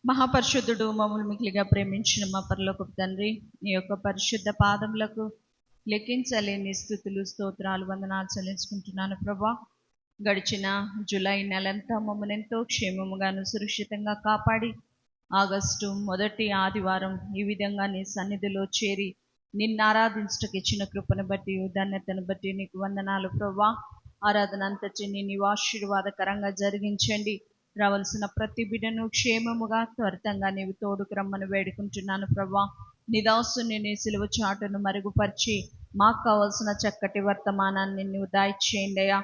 మహాపరిశుద్ధుడు మమ్మల్ని మిక్కిలిగా ప్రేమించిన మా పరలోకపు తండ్రి, నీ యొక్క పరిశుద్ధ పాదములకు లెక్కించలేని స్థుతులు స్తోత్రాలు వందనాలు చెల్లించుకుంటున్నాను ప్రభా. గడిచిన జూలై నెలంతా మమ్మల్ని ఎంతో క్షేమముగాను సురక్షితంగా కాపాడి ఆగస్టు మొదటి ఆదివారం ఈ విధంగా నీ సన్నిధిలో చేరి నిన్ను ఆరాధించటకు ఇచ్చిన కృపను బట్టి ధన్యతను బట్టి నీకు వందనాలు ప్రభా. ఆరాధన అంతటి నీవు ఆశీర్వాదకరంగా జరిగించండి. రావాల్సిన ప్రతి బిడ్డను క్షేమముగా త్వరితంగా నీవు తోడుకు రమ్మని వేడుకుంటున్నాను ప్రభా. నిదాసుని నీ సిలువ చాటును మరుగుపరిచి మాకు కావాల్సిన చక్కటి వర్తమానాన్ని నువ్వు దయచేయండి అయ్యా.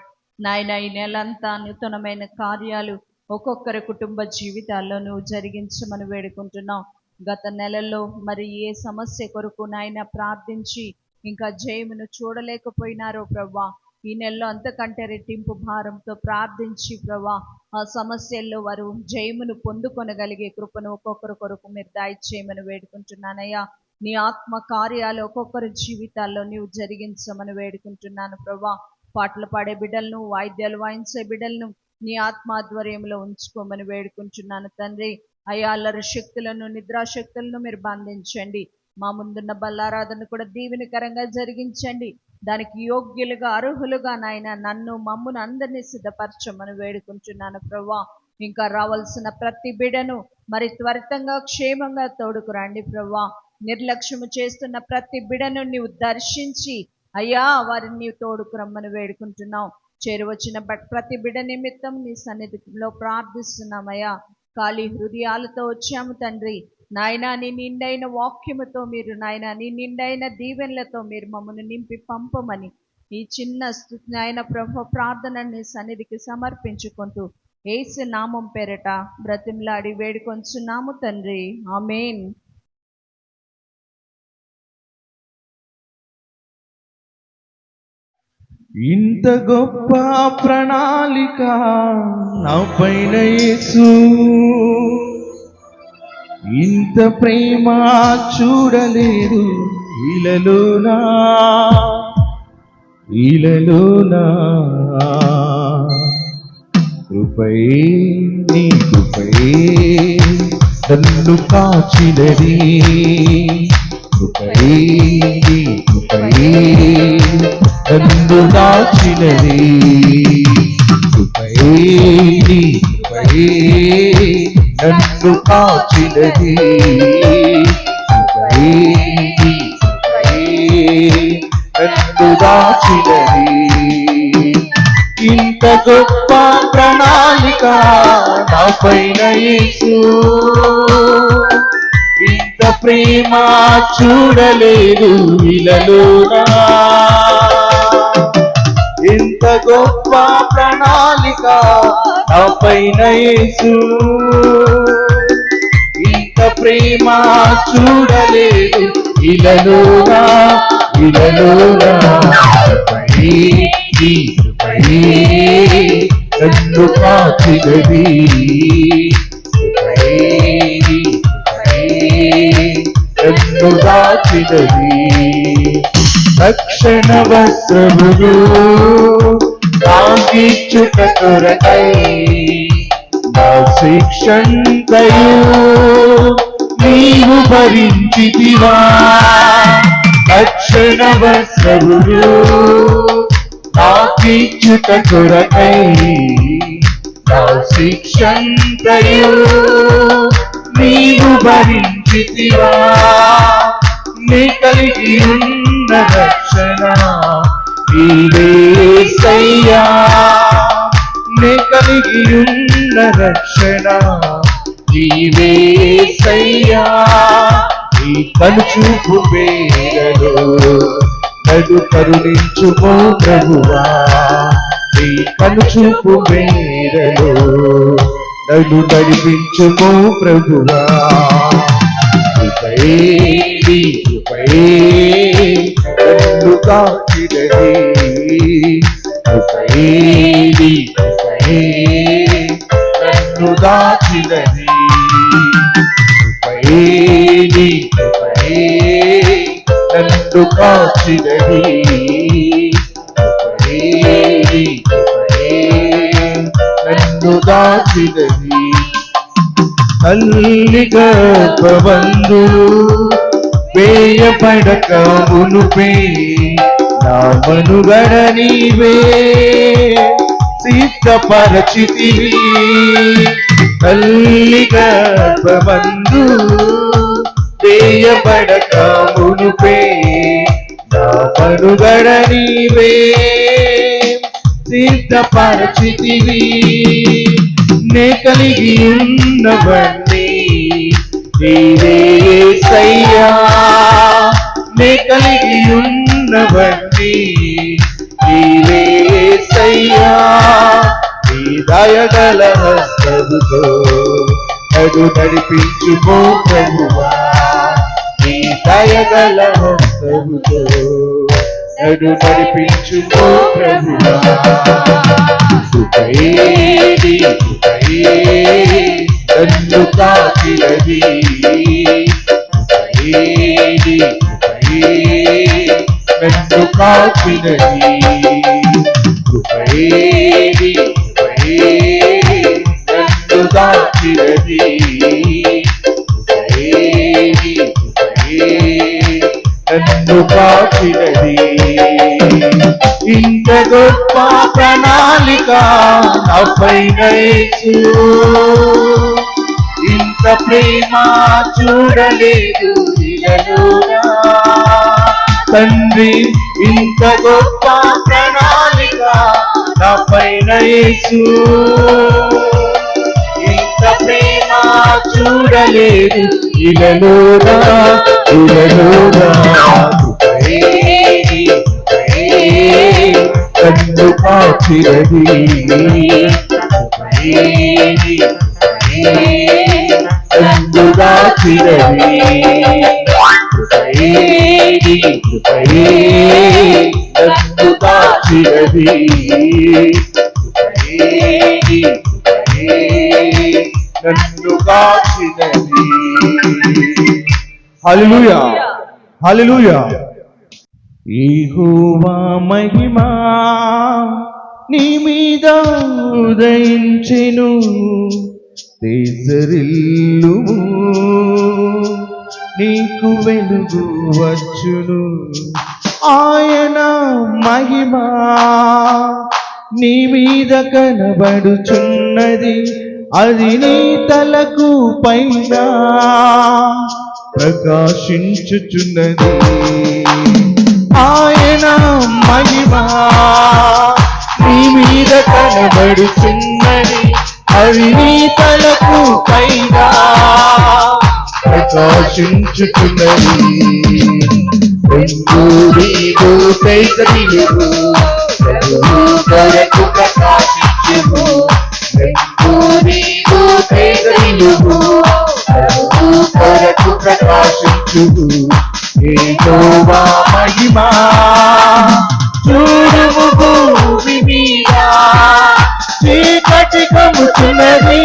నాయన, ఈ నెలంతా నూతనమైన కార్యాలు ఒక్కొక్కరి కుటుంబ జీవితాల్లో నువ్వు జరిగించమని వేడుకుంటున్నావు. గత నెలలో మరి ఏ సమస్య కొరకు నాయన ప్రార్థించి ఇంకా జయమును చూడలేకపోయినారో ప్రభా, ఈ నెలలో అంతకంటే రెట్టింపు భారంతో ప్రార్థించి ప్రభా ఆ సమస్యల్లో వారు జయమును పొందుకొనగలిగే కృపను ఒక్కొక్కరి కొరకు మీరు దయచేయమని వేడుకుంటున్నానయ్యా. నీ ఆత్మ కార్యాలు ఒక్కొక్కరి జీవితాల్లో నీవు జరిగించమని వేడుకుంటున్నాను ప్రభా. పాటలు పాడే బిడ్డలను, వాయిద్యాలు వాయించే బిడ్డలను నీ ఆత్మాధ్వర్యంలో ఉంచుకోమని వేడుకుంటున్నాను తండ్రి. అయ్యా, అల్లరి శక్తులను, నిద్రాశక్తులను మీరు బంధించండి. మా ముందున్న బల్లారాధన కూడా దీవెనకరంగా జరిగించండి. దానికి యోగ్యులుగా, అర్హులుగా నాయన నన్ను, మమ్మును అందరినీ సిద్ధపరచమని వేడుకుంటున్నాను ప్రభా. ఇంకా రావాల్సిన ప్రతి బిడను మరి త్వరితంగా క్షేమంగా తోడుకురండి ప్రభా. నిర్లక్ష్యము చేస్తున్న ప్రతి బిడను నీవు దర్శించి అయ్యా వారిని నీవు తోడుకురమ్మని వేడుకుంటున్నావు. చేరువచ్చిన ప్రతి బిడ నిమిత్తం నీ సన్నిధిలో ప్రార్థిస్తున్నామయ్యా. ఖాళీ హృదయాలతో వచ్చాము తండ్రి. నాయనా, నీ నిండైన వాక్యముతో మీరు నాయన నీ నిండైన దీవెనలతో మీరు మమ్మల్ని నింపి పంపమని ఈ చిన్న నాయన ప్రభు ప్రార్థనని సన్నిధికి సమర్పించుకుంటూ యేసు నామం పేరట బ్రతిమలాడి వేడుకొంచున్నాము తండ్రి. ఆమేన్. ఇంత గొప్ప ప్రణాళిక నా పైన యేసు, ఇంత ప్రేమ చూడలేదు ఇలలోనా కృపయే నీ కృపయే నన్ను కాచినది, కృపయే నీ కృపయే నన్ను దాచినది, కృపయే నీ కృపయే నన్ను కాచినది, కృపయే నీ కృపయే నన్ను దాచినది. ఇంత గొప్ప ప్రణాళిక నా పైన యేసు, ఇంత ప్రేమ చూడలేదు ఇలలోనా. ఇంత గొప్ప ప్రణాళిక నా పైన యేసు, ఇంత ప్రేమ చూడలేదు ఇలలోనా. నన్ను కాచినది, నన్ను దాచినది. రక్షణ వస్త్రములు నాకిచ్చుట కొరకై నా శిక్షంతయు నీవు భరించితివా. రక్షణ వస్త్రములు నాకిచ్చుట కొరకై నా శిక్షంతయు నీవు భరించితివా. నీ కలిగి ఉన్న రక్షణ నీవేసయ్యా, నీ కలిగి ఉన్న రక్షణ నీవేసయ్యా. నీ కనుచూపు మేరలో నన్ను కరుణించుమో ప్రభువా, నీ కనుచూపు మేరలో నన్ను నడిపించుమో ప్రభువా. కృపయే నీ కృపయే నన్ను కాచినది, కృపయే నీ కృపయే నన్ను దాచినది, కృపయే నీ కృపయే నన్ను కాచినది, కృపయే నీ కృపయే నన్ను దాచినది. తల్లి గర్భబంధులు వేయపడక మునుపే నా మనుగడ నీవే సిద్ధపరచితివి. తల్లి గర్భబంధులు వేయపడక మునుపే నా మనుగడ నీవే సిద్ధపరచితివి. నే కలిగి ఉన్నవన్నీ నీవే యేసయ్యా, నే కలిగి ఉన్నవన్నీ నీవే యేసయ్యా. నీ దయగల హస్తముతో నన్ను నడిపించుకో ప్రభువా, నీ దయగల హస్తముతో నన్ను నడిపించుకో ప్రభువా. కృపయేది నన్ను కాచినది, కృపయేది నన్ను కాచినది, కృపయేది నన్ను దాచినది, కృపయేది నన్ను కాచినది. ఇంత గొప్ప ప్రణాళిక నాపైన యేసు, ఇంత ప్రేమ చూడలేదు ఇలలోనా తండ్రి. ఇంత గొప్ప ప్రణాళిక నాపైన యేసు, ఇంత ప్రేమ చూడలేదు ఇలలోనా ఇలలోనా. నన్ను కాచినది, నన్ను దాచినది, నన్ను దాచినది, నన్ను కాచినది. హల్లెలూయా హల్లెలూయా. యెహోవా మహిమా నీ మీద ఉదయించెను, తేజరిల్లుము నీకు వెలుగు వచ్చును. ఆయన మహిమా నీ మీద కనబడుచున్నది, అది నీ తలకు పైన ప్రకాశించుచున్నది. ఆయన మహిమా నీ మీద కనబడుచున్నది, అది నీ తలకు పైన ప్రకాశించుచున్నది. నీవు తేజరిల్లుము ప్రభువు కొరకు ప్రకాశించుము, నీవు తేజరిల్లుము ప్రభువు కొరకు ప్రకాశించుము. యెహోవా మహిమా చూడుము భూమి మీద చీకటి కమ్ముచున్నది,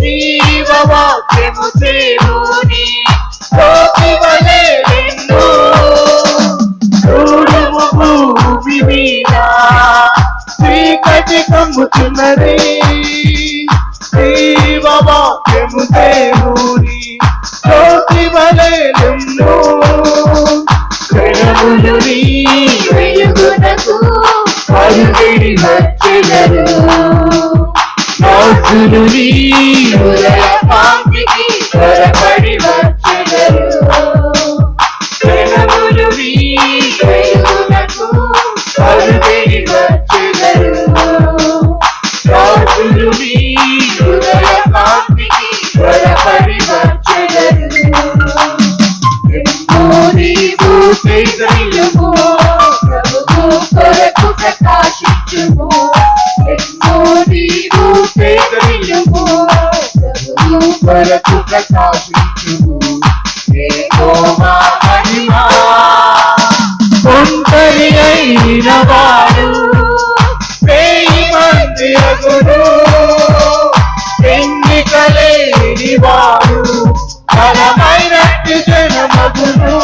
జీవవాక్యము దేవుని జ్యోతి వలె వెలుగు. చూడుము భూమి మీద చీకటి కమ్ముచున్నది, జీవవాక్యము దేవుని జ్యోతి వలె వెలుగు. క్షణములు నీ వెలుగునకు అరుగడి వచ్చెదరు, రాజులు నీ ఉదయ కాంతికి త్వరపడి వచ్చెదరు. క్షణములు నీ వెలుగునకు అరుగడి వచ్చెదరు, రాజులు నీ ఉదయ కాంతికి త్వరపడి వచ్చెదరు. నీవు తేజరిల్లుము ప్రభువు కొరకు ప్రకాశించుము, నీవు తేజరిల్లుము ప్రభువు కొరకు ప్రకాశించుము. యెహోవా మహిమా ఒంటరి అయిన వాడు 1000 మంది అగును, ఎన్నికలేని వాడు బలమైనట్టి జనమగును.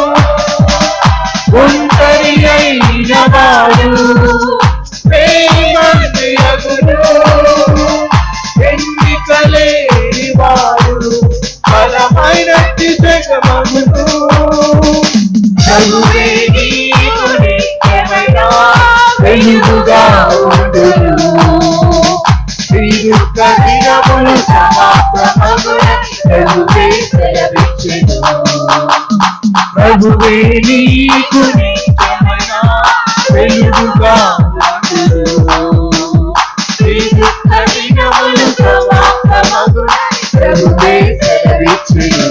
ఒంటరి అయిన వాడు 1000 మంది అగును, ఎన్నికలేని వాడు ప్రభువే నీకు నిత్యమైన వెలుగుగా ఉండును. నీ దుఃఖ దినములు సమాప్తమగునని ప్రభువే సెలవిచ్చెను. ప్రభువే నీకు నిత్యమైన వెలుగుగా ఉండును. నీ దుఃఖ దినములు సమాప్తమగునని ప్రభువే సెలవిచ్చెను.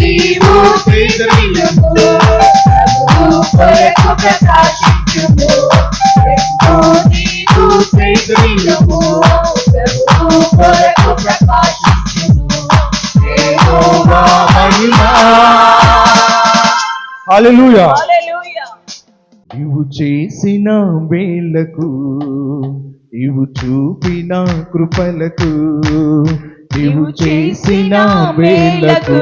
నీవు శ్రీదైవము, ప్రభువు కొరకు ప్రకాశించుము. నీవు శ్రీదైవము, ప్రభువు కొరకు ప్రకాశించుము. యెహోవా మహిమా. హల్లెలూయా. నీవు చేసిన మేలకు, నీవు చూపిన కృపలకు, నీవు చేసిన మేలకు,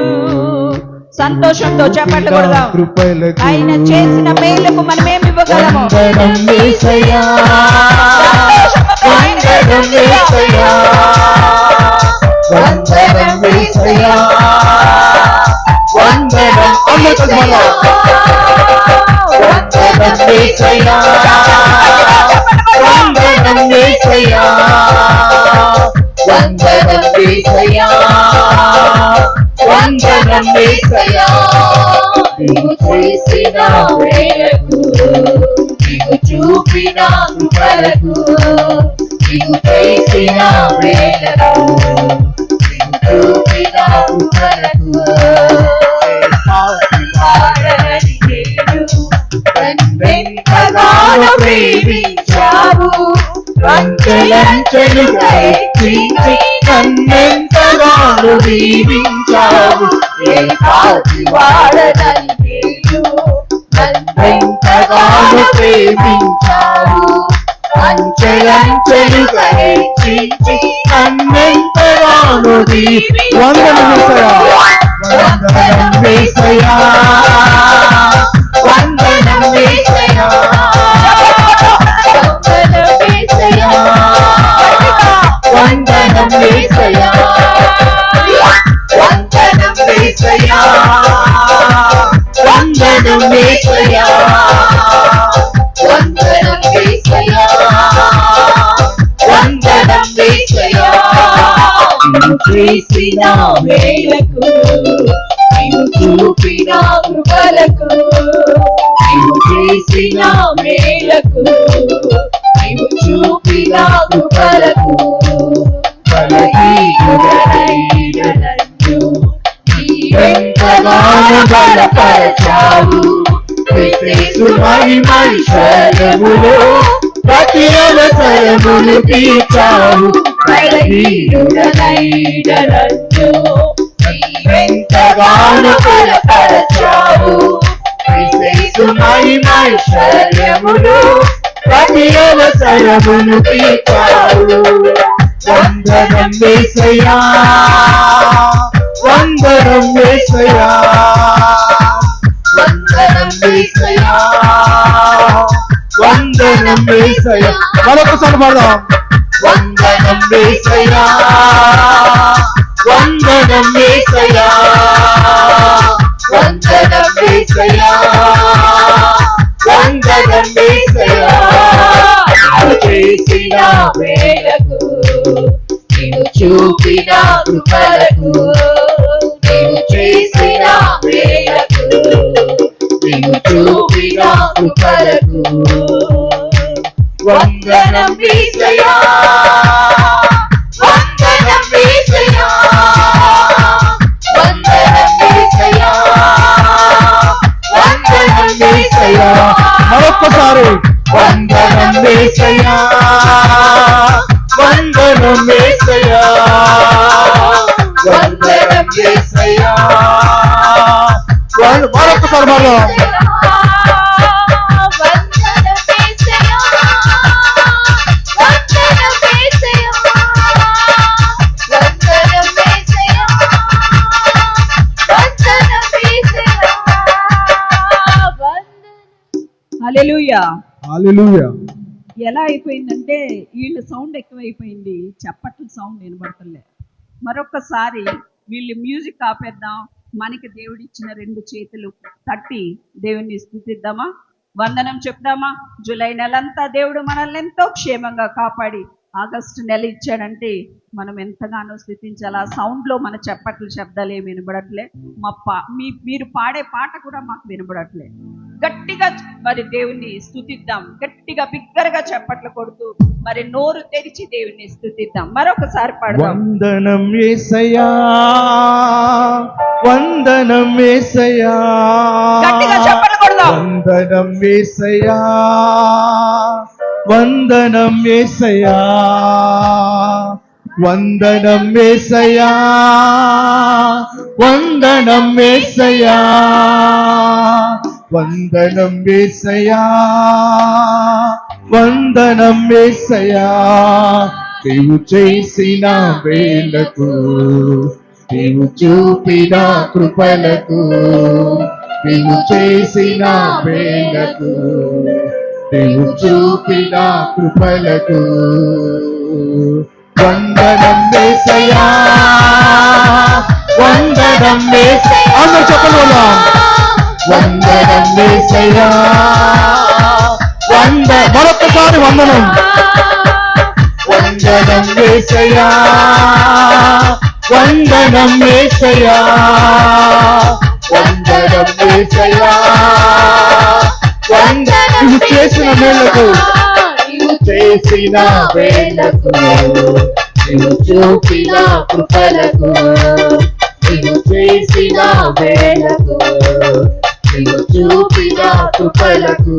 సంతోషంతో చెప్పండి కొడదాం. కృపలకు, ఆయన చేసిన మేలకు మనమేమి ఇవ్వగలము? వందనం యేసయ్యా, వందనం యేసయ్యా, వందనం యేసయ్యా, వందనం యేసయ్యా, వందనం యేసయ్యా, వందనం యేసయ్యా, వందనం యేసయ్యా, వందనం యేసయ్యా. నీవు చేసిన మేలకు, నీవు చూపిన కృపలకు, నీవు చేసిన మేలకు, నీవు చూపిన కృపలకు, వాడనని నేను నన్నెంతగానో ప్రేమించావు. అంచెలంచెలుగా హెచ్చించి నన్నెంతగానో దీవించావు. ఏకాకి వాడనని నేను నన్నెంతగానో ప్రేమించావు. అంచెలంచెలుగా హెచ్చించి నన్నెంతగానో దీవించావు. వందనం యేసయ్యా, వందనం యేసయ్యా, వందనం యేసయ్యా, వందనం యేసయ్యా, వందనం యేసయ్యా, వందనం యేసయ్యా, వందనం యేసయ్యా, వందనం యేసయ్యా. నీవు చేసిన మేలకు, నీవు చూపిన కృపలకు, నీవు చేసిన మేలకు, నీవు చూపిన కృపలకు, బలహీనుడనైన నన్ను నీవెంతగానో బలపరచావు. క్రీస్తు మహిమైశ్వర్యములో ప్రతి అవసరమును తీర్చావు. బలహీనుడనైన నన్ను నీవెంతగానో బలపరచావు. క్రీస్తు మహిమైశ్వర్యములో ప్రతి అవసరమును తీర్చావు. వందనం యేసయ్యా, వందనం యేసయ్యా, వందనం యేసయ్యా, వందనం యేసయ్యా. మరొకసారి పాడదాం. వందనం యేసయ్యా, వందనం యేసయ్యా, వందనం యేసయ్యా, వందనం యేసయ్యా. నీవు చేసిన మేలకు, నీవు చూపిన కృపలకు, నీవు చేసిన మేలకు, నీవు చూపిన కృపలకు, వందనం యేసయ్యా, వందనం యేసయ్యా, వందనం యేసయ్యా, వందనం యేసయ్యా. మరొక్కసారి వందనం యేసయ్యా, వందనం యేసయ్యా, వందనం యేసయ్యా. మరొక్కసారి పాడదాం. హల్లెలూయా. హల్లెలూయా. ఎలా అయిపోయిందంటే వీళ్ళ సౌండ్ ఎక్కువైపోయింది, చప్పట్ల సౌండ్ వినబడతలే. మరొకసారి వీళ్ళు మ్యూజిక్ ఆపేద్దాం, మనకి దేవుడిచ్చిన 2 చేతులు తట్టి దేవుణ్ణి స్తుతిద్దామా, వందనం చెప్దామా. జూలై నెలంతా దేవుడు మనల్ని ఎంతో క్షేమంగా కాపాడి ఆగస్టు నెల ఇచ్చాడంటే మనం ఎంతగానో స్తుతించాలి. ఆ సౌండ్లో మన చప్పట్లు శబ్దాలు ఏమి వినబడట్లే, మీరు పాడే పాట కూడా మాకు వినబడట్లే. గట్టిగా మరి దేవుణ్ణి స్తుతిద్దాం, గట్టిగా బిగ్గరగా చప్పట్లు కొడుతూ మరి నోరు తెరిచి దేవుణ్ణి స్తుతిద్దాం. మరొకసారి పాడదాం. వందనం యేసయ్యా, వందనం యేసయ్యా, గట్టిగా చప్పట్లు కొడదాం. వందనం యేసయ్యా, వందనం యేసయ్యా, వందనం యేసయ్యా, వందనం యేసయ్యా, వందనం యేసయ్యా, వందనం యేసయ్యా. నీవు చేసిన వేలకు, నీవు చూపిన కృపలకు, నీవు చేసిన వేలకు, నీవు చూపిన కృపలకు వందనం యేసయ్యా, వందనం యేసయ్యా. అందరూ చెప్పండి, వందనం యేసయ్యా, మరొకసారి వందనం, వందనం యేసయ్యా, వందనం యేసయ్యా, వందనం యేసయ్యా, నీవు చేసిన మేలకు, నీవు చేసిన వేలకు, నీవు చూపిన కృపలకు, నీవు చేసిన వేలకు, నీవు చూపిన కృపలకు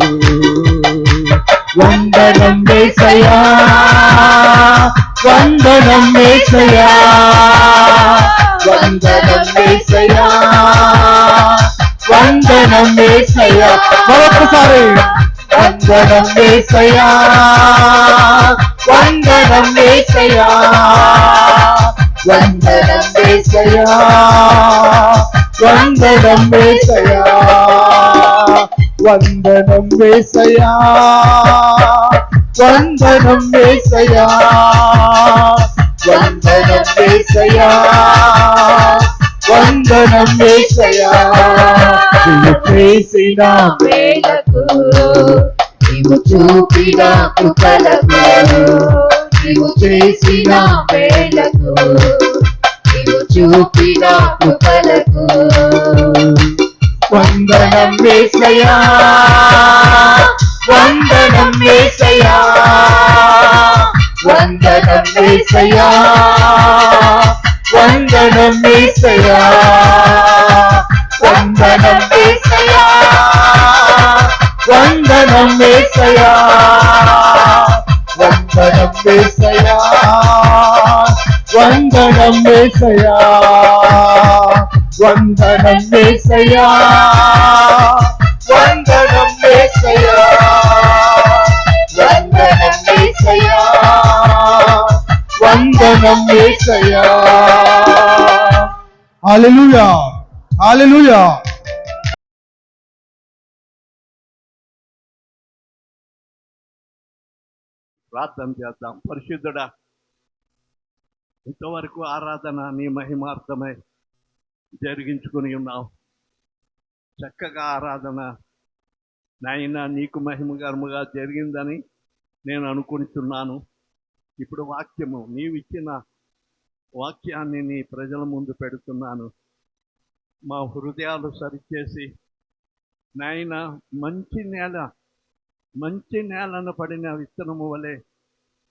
వందనం యేసయ్యా, వందనం యేసయ్యా, వందనం యేసయ్యా, వందనం యేసయ్యా. మరొకసారి వందనం యేసయ్యా, వందనం యేసయ్యా, వందనం యేసయ్యా, వందనం యేసయ్యా, వందనం యేసయ్యా, వందనం యేసయ్యా, వందనం యేసయ్యా, వందనం యేసయ్యా. నీవు చేసిన వేలకు, నీవు చూపిన కృపలకు, నీవు చేసిన వేలకు, నీవు చూపిన కృపలకు వందనం యేసయ్యా, వందనం యేసయ్యా, వందనం యేసయ్యా, వందనం యేసయ్యా, వందనం యేసయ్యా, వందనం యేసయ్యా, వందనం యేసయ్యా, వందనం యేసయ్యా, వందనం యేసయ్యా, వందనం యేసయ్యా, వందనం యేసయ్యా, వందనం యేసయ్యా. హల్లెలూయా, హల్లెలూయా. ప్రార్థన చేద్దాం. పరిశుద్ధుడా, ఇంతవరకు ఆరాధన నీ మహిమార్థమై జరిగించుకుని ఉన్నావు. చక్కగా ఆరాధన నాయనా నీకు మహిమకరముగా జరిగిందని నేను అనుకుంటున్నాను. ఇప్పుడు వాక్యము నీవిచ్చిన వాక్యాన్ని నీ ప్రజల ముందు పెడుతున్నాను. మా హృదయాలు సరిచేసి నాయన మంచి నేలను పడిన విత్తనము వలె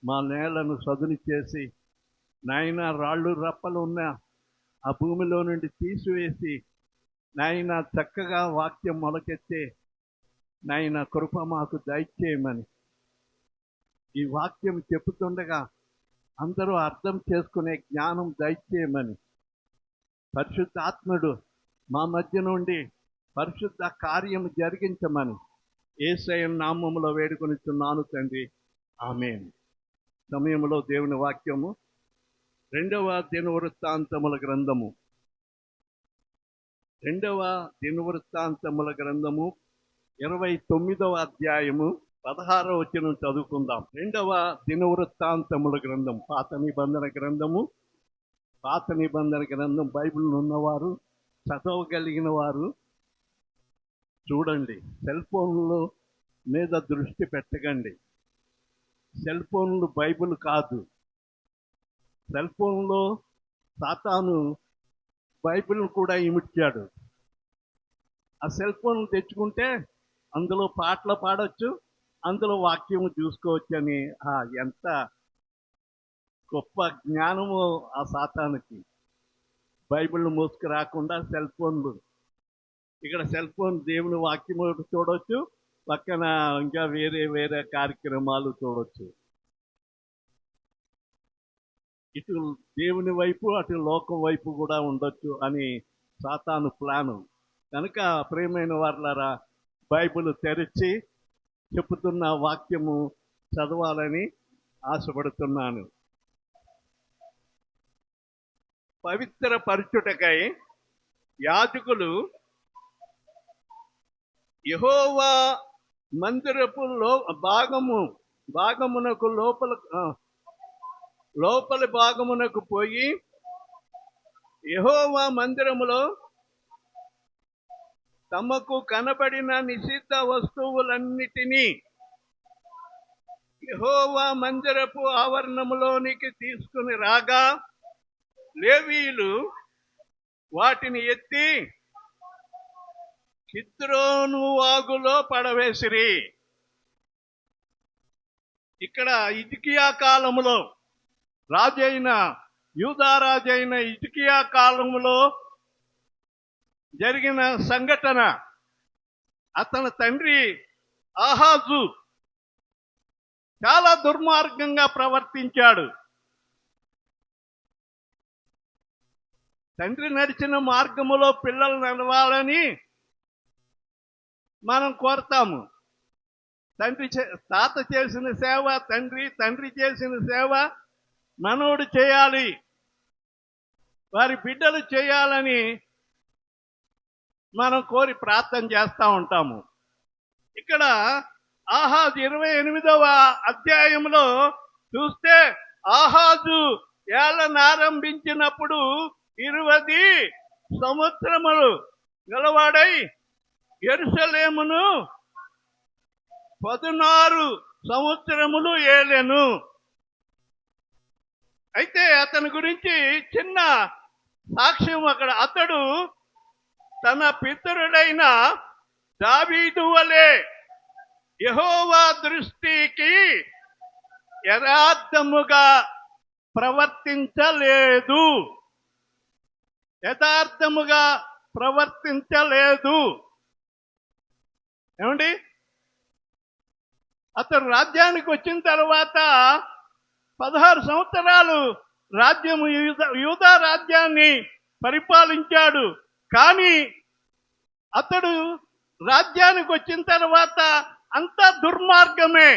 మా నేలను సదును చేసి నాయన రాళ్ళు రప్పలు ఉన్న ఆ భూమిలో నుండి తీసివేసి నాయన చక్కగా వాక్యం మొలకెత్తే నాయన కృప మాకు దయచేయమని, ఈ వాక్యం చెప్పుతుండగా అందరూ అర్థం చేసుకునే జ్ఞానం దయచేయమని, పరిశుద్ధాత్ముడు మా మధ్య నుండి పరిశుద్ధ కార్యం జరిగించమని యేసయ్య నామములో వేడుకొనిచున్నాను తండ్రి, ఆమేన్. సమయంలో దేవుని వాక్యము 2వ దినవృత్తాంతముల గ్రంథము 29వ అధ్యాయము 16వ వచనం చదువుకుందాం. 2వ దినవృత్తాంతముల గ్రంథం, పాత నిబంధన గ్రంథం బైబిల్ ఉన్నవారు చదవగలిగిన వారు చూడండి. సెల్ ఫోన్లో మీద దృష్టి పెట్టకండి. సెల్ ఫోన్లు బైబిల్ కాదు. సెల్ ఫోన్లో సాతాను బైబిల్ను కూడా ఇమిడ్చాడు. ఆ సెల్ ఫోన్ తెచ్చుకుంటే అందులో పాటలు పాడొచ్చు, అందులో వాక్యం చూసుకోవచ్చు అని ఎంత గొప్ప జ్ఞానము ఆ సాతానుకి. బైబిల్ మోసుకు రాకుండా సెల్ ఫోన్లు. ఇక్కడ సెల్ ఫోన్ దేవుని వాక్యం చూడవచ్చు, పక్కన ఇంకా వేరే వేరే కార్యక్రమాలు చూడవచ్చు. ఇటు దేవుని వైపు అటు లోకం వైపు కూడా ఉండొచ్చు అని సాతాను ప్లాను. కనుక ప్రియమైన వారలారా, బైబిల్ తెరిచి చెప్పుతున్న వాక్యము చదవాలని ఆశపడుతున్నాను. పవిత్ర పరచుటకై యాజకులు యెహోవా మందిరపు భాగమునకు లోపలి భాగమునకు పోయి యెహోవా మందిరములో తమకు కనబడిన నిషిద్ధ వస్తువులన్నిటినీ యెహోవా మందిరపు ఆవరణములోనికి తీసుకుని రాగా లేవీయులు వాటిని ఎత్తి కిద్రోను వాగులో పడవేసిరి. ఇక్కడ హిజ్కియా కాలములో యూదా రాజైన హిజ్కియా కాలములో జరిగిన సంఘటన. అతని తండ్రి ఆహాజు చాలా దుర్మార్గంగా ప్రవర్తించాడు. తండ్రి నడిచిన మార్గములో పిల్లలు నడవాలని మనం కోరతాము. తాత చేసిన సేవ తండ్రి చేసిన సేవ మనోడు చేయాలి, వారి బిడ్డలు చేయాలని మనం కోరి ప్రార్థన చేస్తూ ఉంటాము. ఇక్కడ ఆహాజు 28వ అధ్యాయంలో చూస్తే ఆహాజు ఏలనారంభించినప్పుడు 20 సంవత్సరములు గలవాడై యెరూషలేమును 16 సంవత్సరములు ఏలెను. అయితే అతని గురించి చిన్న సాక్ష్యం అక్కడ. అతడు తన పితరుడైన దావీదు వలె యెహోవా దృష్టికి యథార్థముగా ప్రవర్తించలేదు. ఏమండి, అతడు రాజ్యానికి వచ్చిన తర్వాత 16 సంవత్సరాలు యూదా రాజ్యాన్ని పరిపాలించాడు. కానీ అతడు రాజ్యానికి వచ్చిన తర్వాత అంతా దుర్మార్గమే.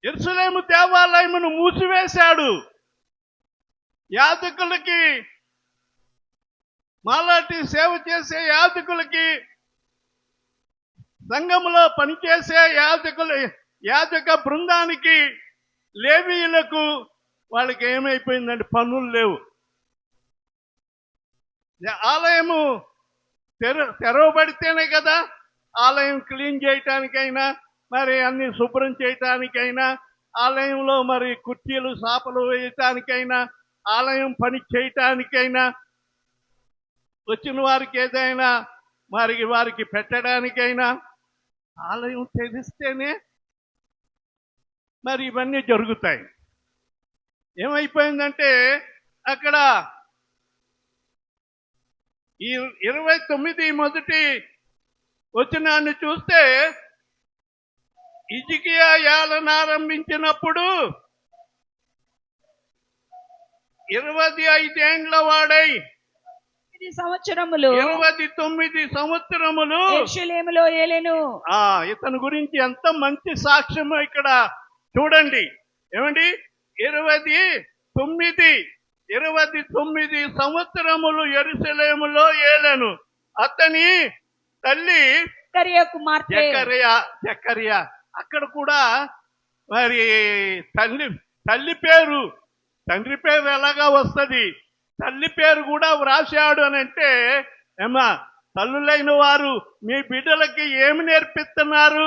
యెరూషలేము దేవాలయమును మూసివేశాడు. యాజకులకి, మాలాటి సేవ చేసే యాజకులకి, సంఘములో పనిచేసే యాజక బృందానికి, లేవీయులకు వాళ్ళకి ఏమైపోయిందంటే పనులు లేవు. ఆలయము తెరవబడితేనే కదా ఆలయం క్లీన్ చేయటానికైనా, మరి అన్ని శుభ్రం చేయటానికైనా, ఆలయంలో మరి కుర్చీలు సాపలు వేయటానికైనా, ఆలయం పని చేయటానికైనా, వచ్చిన వారికి ఏదైనా వారికి పెట్టడానికైనా ఆలయం తెరిస్తేనే మరి ఇవన్నీ జరుగుతాయి. ఏమైపోయిందంటే అక్కడ ఈ 29 మొదటి వచనాన్ని చూస్తే హిజ్కియా ఏలనారంభించినప్పుడు 25 ఏండ్ల వాడై 29 సంవత్సరములు యెరూషలేములో ఏలెను. ఇతని గురించి ఎంత మంచి సాక్ష్యం ఇక్కడ చూడండి. ఏమండి, 29 సంవత్సరములు యెరూషలేములో ఏలెను. అతని తల్లి జకర్యా. అక్కడ కూడా మరి తండ్రి పేరు, తండ్రి పేరు ఎలాగా వస్తుంది? తల్లి పేరు కూడా వ్రాశాడు అని అంటే ఏమా తల్లులైన వారు మీ బిడ్డలకి ఏమి నేర్పిస్తున్నారు?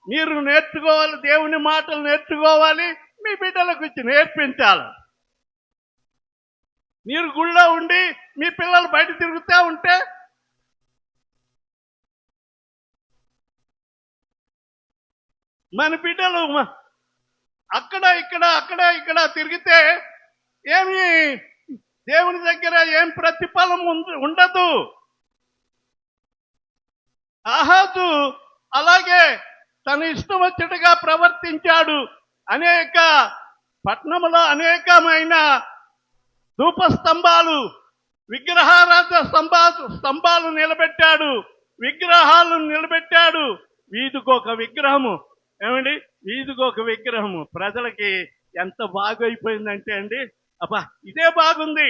మీరు నేర్చుకోవాలి, దేవుని మాటలు నేర్చుకోవాలి, మీ బిడ్డలకు ఇచ్చి నేర్పించాలి. మీరు గుళ్ళో ఉండి మీ పిల్లలు బయట తిరుగుతూ ఉంటే మన బిడ్డలు అక్కడ ఇక్కడ తిరిగితే ఏమి దేవుని దగ్గర ఏం ప్రతిఫలం ఉండదు. ఆహాజు అలాగే తన ఇష్టం వచ్చేట్టుగా ప్రవర్తించాడు. అనేక పట్టణంలో అనేకమైన ధూప స్తంభాలు, విగ్రహారాధ స్తంభాలు నిలబెట్టాడు, విగ్రహాలు నిలబెట్టాడు. వీధికొక విగ్రహము. ఏమండి, వీధికొక విగ్రహము. ప్రజలకి ఎంత బాగైపోయిందంటే అండి, అబ్బా ఇదే బాగుంది,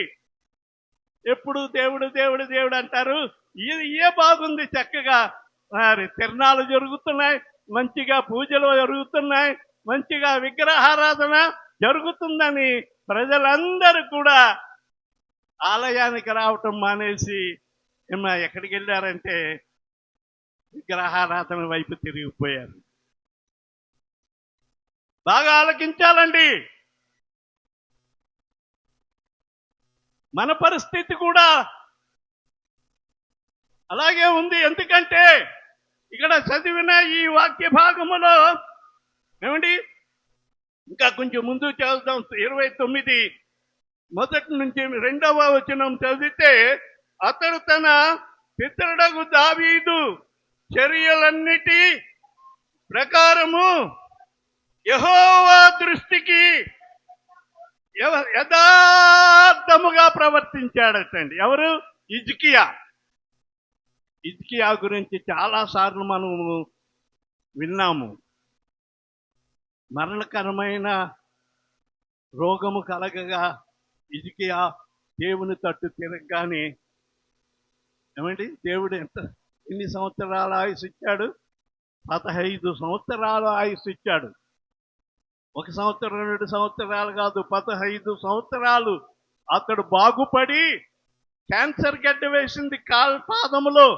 ఎప్పుడు దేవుడు దేవుడు దేవుడు అంటారు, ఇదే బాగుంది, చక్కగా మరి తిరణాలు జరుగుతున్నాయి, మంచిగా పూజలు జరుగుతున్నాయి, మంచిగా విగ్రహారాధన జరుగుతుందని ప్రజలందరూ కూడా ఆలయానికి రావటం మానేసి ఎక్కడికి వెళ్ళారంటే విగ్రహారాధన వైపు తిరిగిపోయారు. బాగా ఆలకించాలండి. మన పరిస్థితి కూడా అలాగే ఉంది. ఎందుకంటే ఇక్కడ చదివిన ఈ వాక్య భాగములో ఏమండి, ఇంకా కొంచెం ముందు చదువుతాం. 29 మొదటి నుంచి 2వ వచనం చదివితే, అతడు తన పితరుడగు దావీదు చర్యలన్నిటి ప్రకారము యెహోవా దృష్టికి యథార్థముగా ప్రవర్తించాడటండి. ఎవరు? హిజ్కియా గురించి చాలా సార్లు మనము విన్నాము. మరణకరమైన రోగము కలగగా హిజ్కియా దేవుని తట్టు తిరగగానే ఏమండి, దేవుడు ఎన్ని సంవత్సరాల ఆయుసు ఇచ్చాడు? 15 సంవత్సరాల ఆయుసు ఇచ్చాడు. 1 సంవత్సరం 2 సంవత్సరాలు కాదు, 15 సంవత్సరాలు అతడు బాగుపడి క్యాన్సర్ గడ్డ వేసింది పాదములో,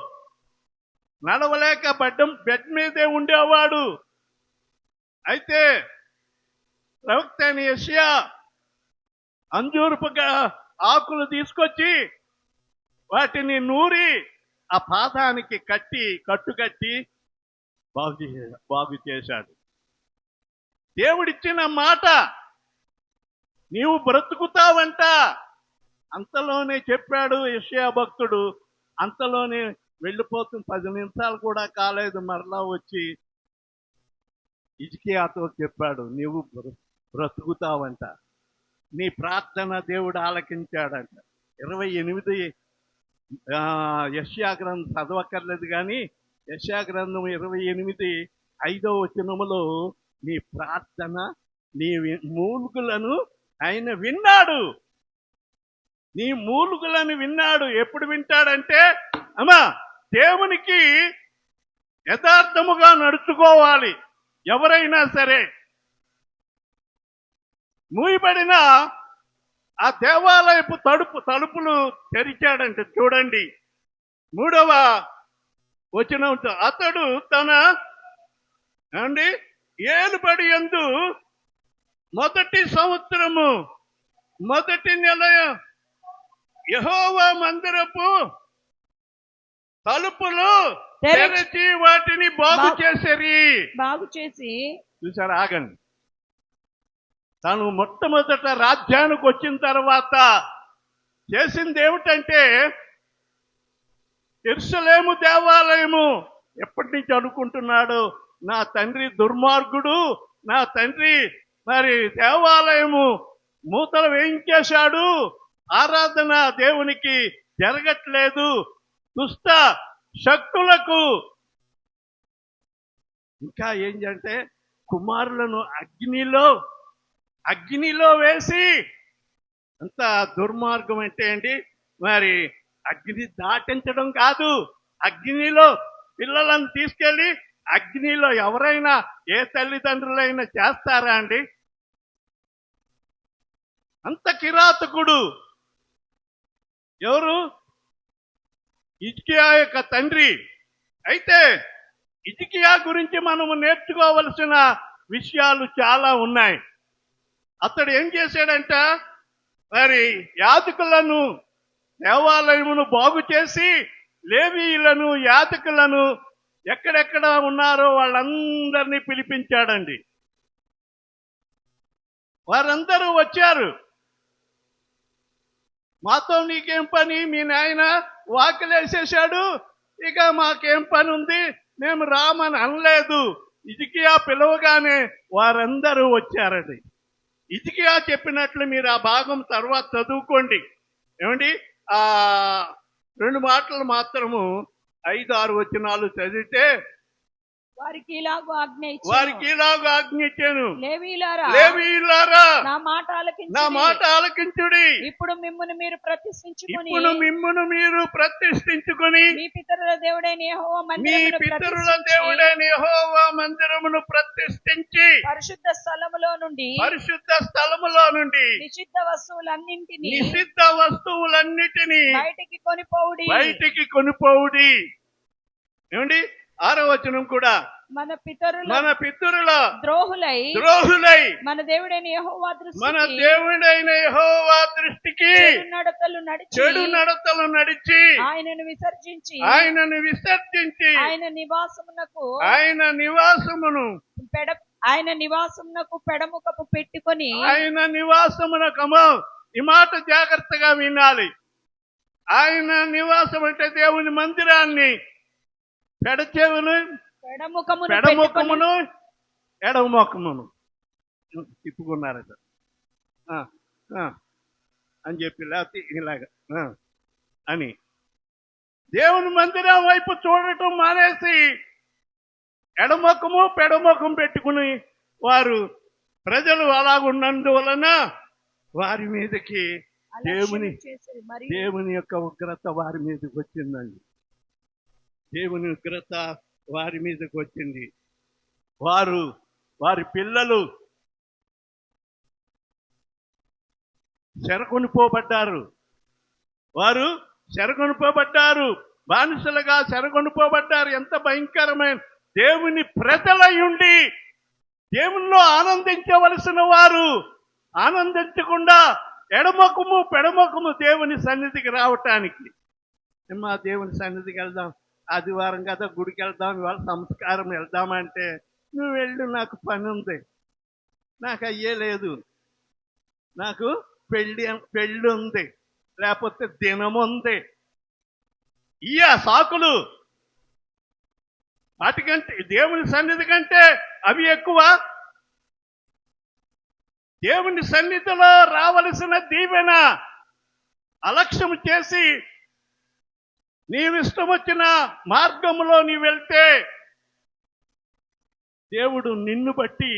నడవలేక బెడ్ మీదే ఉండేవాడు. అయితే ప్రవక్త అయిన యెషయా అంజూరపు ఆకులు తీసుకొచ్చి వాటిని నూరి ఆ పాదానికి కట్టుకట్టి బాగు చేశాడు. దేవుడిచ్చిన మాట నీవు బ్రతుకుతావంట. అంతలోనే చెప్పాడు యెషయా భక్తుడు. అంతలోనే వెళ్ళిపోతుంది. 10 నిమిషాలు కూడా కాలేదు, మరలా వచ్చి హిజ్కియాతో చెప్పాడు, నీవు బ్రతుకుతావంట, నీ ప్రార్థన దేవుడు ఆలకించాడంట. 28 యెషయా గ్రంథం చదవక్కర్లేదు కానీ యెషయా గ్రంథం 28 5వ వచనములో నీ ప్రార్థన, నీ మూలుగులను ఆయన విన్నాడు. నీ మూలుగులను విన్నాడు. ఎప్పుడు వింటాడంటే, అమ్మా దేవునికి యథార్థముగా నడుచుకోవాలి. ఎవరైనా సరే మూయబడిన ఆ దేవాలయపు తలుపులు తెరిచాడంటే చూడండి. 3వ వచనంతో, అతడు తన ఏలుబడి యందు మొదటి సంవత్సరము మొదటి నెల యెహోవా మందిరపు తలుపులు తెరచి వాటిని బాగు చేసి చూసారు. ఆగండి. తాను మొట్టమొదట రాజ్యానికి వచ్చిన తర్వాత చేసింది ఏమిటంటే, యెరూషలేము దేవాలయము ఎప్పటి నుంచి అనుకుంటున్నాడు, నా తండ్రి దుర్మార్గుడు, నా తండ్రి మరి దేవాలయము మూతలు వేయించేశాడు, ఆరాధన దేవునికి జరగట్లేదు, దుష్ట శక్తులకు ఇంకా ఏంటంటే కుమారులను అగ్నిలో వేసి, అంత దుర్మార్గం అంటే అండి, మరి అగ్ని దాటించడం కాదు, అగ్నిలో పిల్లలను తీసుకెళ్ళి అగ్నిలో ఎవరైనా ఏ తల్లిదండ్రులైనా చేస్తారా అండి? అంత కిరాతకుడు. ఎవరు? హిజ్కియా యొక్క తండ్రి. అయితే హిజ్కియా గురించి మనము నేర్చుకోవలసిన విషయాలు చాలా ఉన్నాయి. అతడు ఏం చేశాడంట, మరి యాజకులను, దేవాలయమును బాగు చేసి లేవీయులను, యాజకులను ఎక్కడెక్కడ ఉన్నారో వాళ్ళందరినీ పిలిపించాడండి. వారందరూ వచ్చారు. మాతో నీకేం పని, మీ నాయన వాకిలేసేశాడు, ఇక మాకేం పని ఉంది, మేము రామని అనలేదు. హిజ్కియా పిలవగానే వారందరూ వచ్చారండి. హిజ్కియా చెప్పినట్లు మీరు ఆ భాగం తర్వాత చదువుకోండి. ఏమండి, ఆ 2 మాటలు మాత్రము 5-6 వచనాలు చదివితే, వారికి ఇలాగూ ఆజ్ఞ వారికి ఇలాగ ఆజ్ఞ ఇచ్చాను, లేవీయులారా లేవీయులారా నా మాట నా మాట ఆలకించుడి. ఇప్పుడు మిమ్మును మీరు ప్రతిష్ఠించుకొని ఇప్పుడు మిమ్మును మీరు ప్రతిష్ఠించుకొని మీ పితరుల దేవుడైన యెహోవా మీ మందిరమును పితరుల ప్రతిష్ఠించి, దేవుడైన యెహోవా మందిరమును ప్రతిష్ఠించి పరిశుద్ధ స్థలములో నుండి పరిశుద్ధ స్థలములో నుండి నిషిద్ధ వస్తువులన్నింటినీ నిషిద్ధ వస్తువులన్నిటినీ బయటికి కొనిపోవుడి. బయటికి కొనిపోవుడి. ఏమండి, 6వ వచనం కూడా, మన పితరుల మన పితరుల ద్రోహులై మన దేవుడైన యెహోవా మన దృష్టికి దేవుడైన యెహోవా దృష్టికి చెడు నడతలు నడిచి ఆయనను విసర్జించి ఆయనను విసర్జించి ఆయన నివాసమునకు పెడముకపు పెట్టుకొని ఆయన నివాసమునకము. ఈ మాట జాగ్రత్తగా వినాలి. ఆయన నివాసం అంటే దేవుని మందిరాన్ని పెడముఖమును ఎడముఖమును తిప్పుకున్నారట అని చెప్పి, లేకపోతే ఇలాగ అని దేవుని మందిరం వైపు చూడటం మానేసి ఎడముఖము పెడముఖం పెట్టుకుని వారు ప్రజలు అలాగున్నందువలన వారి మీదకి దేవుని యొక్క ఉగ్రత వారి మీదకి వచ్చిందండి. దేవుని ఉగ్రత వారి మీదకి వచ్చింది. వారి పిల్లలు చెరకొనిపోబడ్డారు. వారు చెరకొనిపోబడ్డారు, బానిసలుగా చెరకొనిపోబడ్డారు. ఎంత భయంకరమైన! దేవుని ప్రజలయుండి దేవునిలో ఆనందించవలసిన వారు ఆనందించకుండా ఎడముఖము పెడముఖము దేవుని సన్నిధికి రావటానికి, మా దేవుని సన్నిధికి వెళ్దాం, ఆదివారం కదా గుడికి వెళ్దాం, ఇవాళ సంస్కారం వెళ్దామంటే, నువ్వు వెళ్ళు, నాకు పని ఉంది, నాకు అయ్యే లేదు, నాకు పెళ్ళి ఉంది, లేకపోతే దినం ఉంది. సాకులు. వాటికంటే దేవుని సన్నిధి కంటే అవి ఎక్కువ. దేవుని సన్నిధిలో రావలసిన దీవెన అలక్ష్యం చేసి నీవిష్టం వచ్చిన మార్గంలో నీ వెళ్తే దేవుడు నిన్ను బట్టి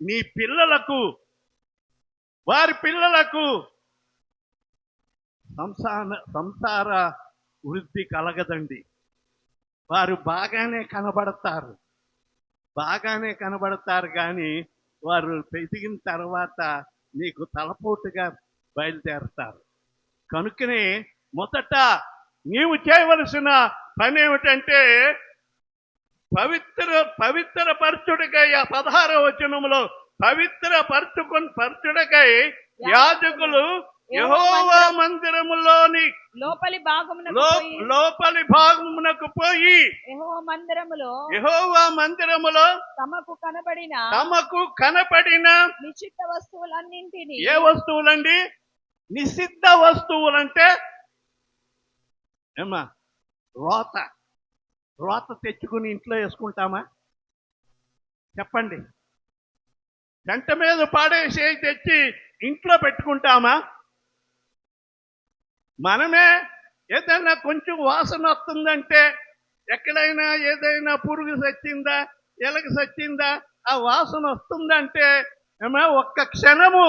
నీ పిల్లలకు, వారి పిల్లలకు సంసార వృద్ధి కలగదండి. వారు బాగానే కనబడతారు కానీ వారు పెరిగిన తర్వాత నీకు తలపోటుగా బయలుదేరతారు. కనుకనే మొదట నీవు చేయవలసిన పని ఏమిటంటే, పవిత్ర పరచుడికై 16వ వచనంలో పరచుడకై యాజకులు యెహోవా మందిరములోని లోపలి భాగమునకు పోయి యెహోవా మందిరములో తమకు కనపడిన నిషిద్ధ వస్తువులన్నింటినీ. ఏ వస్తువులండి? నిషిద్ధ వస్తువులంటే ఏమ్మా, రోత తెచ్చుకుని ఇంట్లో వేసుకుంటామా? చెప్పండి. గంట మీద పాడేసి తెచ్చి ఇంట్లో పెట్టుకుంటామా? మనమే ఏదైనా కొంచెం వాసన వస్తుందంటే, ఎక్కడైనా ఏదైనా పురుగు సచ్చిందా, ఎలక సచ్చిందా, ఆ వాసన వస్తుందంటే ఏమో ఒక్క క్షణము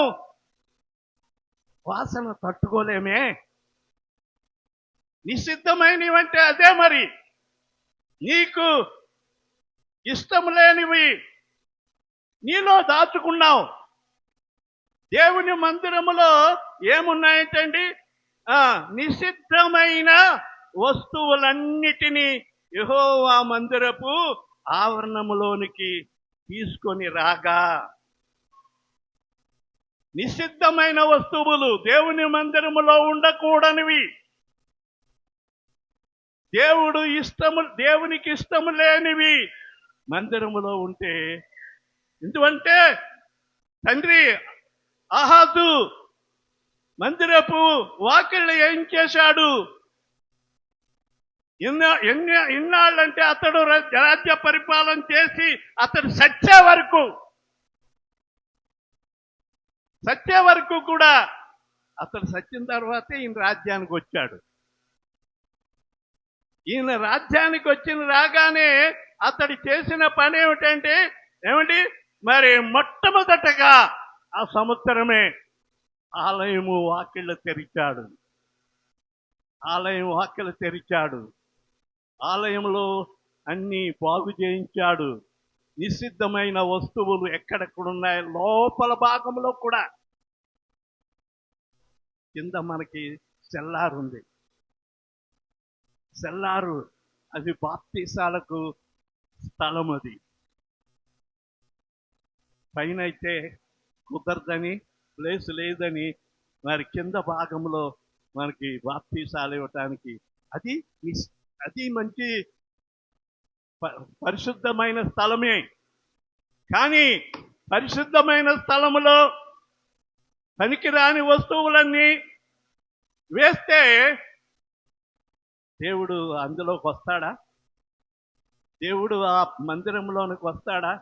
వాసన తట్టుకోలేమే. నిషిద్ధమైనవంటే అదే. మరి నీకు ఇష్టం లేనివి నీలో దాచుకున్నావు. దేవుని మందిరములో ఏమున్నాయంటండి? నిషిద్ధమైన వస్తువులన్నిటినీ యెహోవా మందిరపు ఆవరణములోనికి తీసుకొని రాగా, నిషిద్ధమైన వస్తువులు దేవుని మందిరములో ఉండకూడనివి, దేవునికి ఇష్టము లేనివి మందిరములో ఉంటే, ఎందుకంటే తండ్రి ఆహాజు మందిరపు వాకిళ్ళు ఏం చేశాడు? ఇన్నాళ్ళంటే అతడు రాజ్య పరిపాలన చేసి అతడు సచ్చే వరకు కూడా, అతడు సచ్చిన తర్వాతే ఈయన రాజ్యానికి వచ్చాడు. ఈయన రాజ్యానికి వచ్చిన రాగానే అతడు చేసిన పని ఏమిటి? మరి మొట్టమొదటగా ఆ సంవత్సరమే ఆలయం వాకిళ్ళు తెరిచాడు. ఆలయంలో అన్ని బాగు చేయించాడు. నిషిద్ధమైన వస్తువులు ఎక్కడెక్కడున్నాయి లోపల భాగంలో కూడా, కింద మనకి సెల్లారు ఉంది. సెల్లారు అది బాప్తీసాలకు స్థలం. అది పైన అయితే కుదరదని, ప్లేస్ లేదని, మరి కింద భాగంలో మనకి బాప్తీసాలు ఇవ్వటానికి అది మంచి పరిశుద్ధమైన స్థలమే. కానీ పరిశుద్ధమైన స్థలములో పనికిరాని వస్తువులన్నీ వేస్తే దేవుడు అందులోకి వస్తాడా? దేవుడు ఆ మందిరంలోనికి వస్తాడా?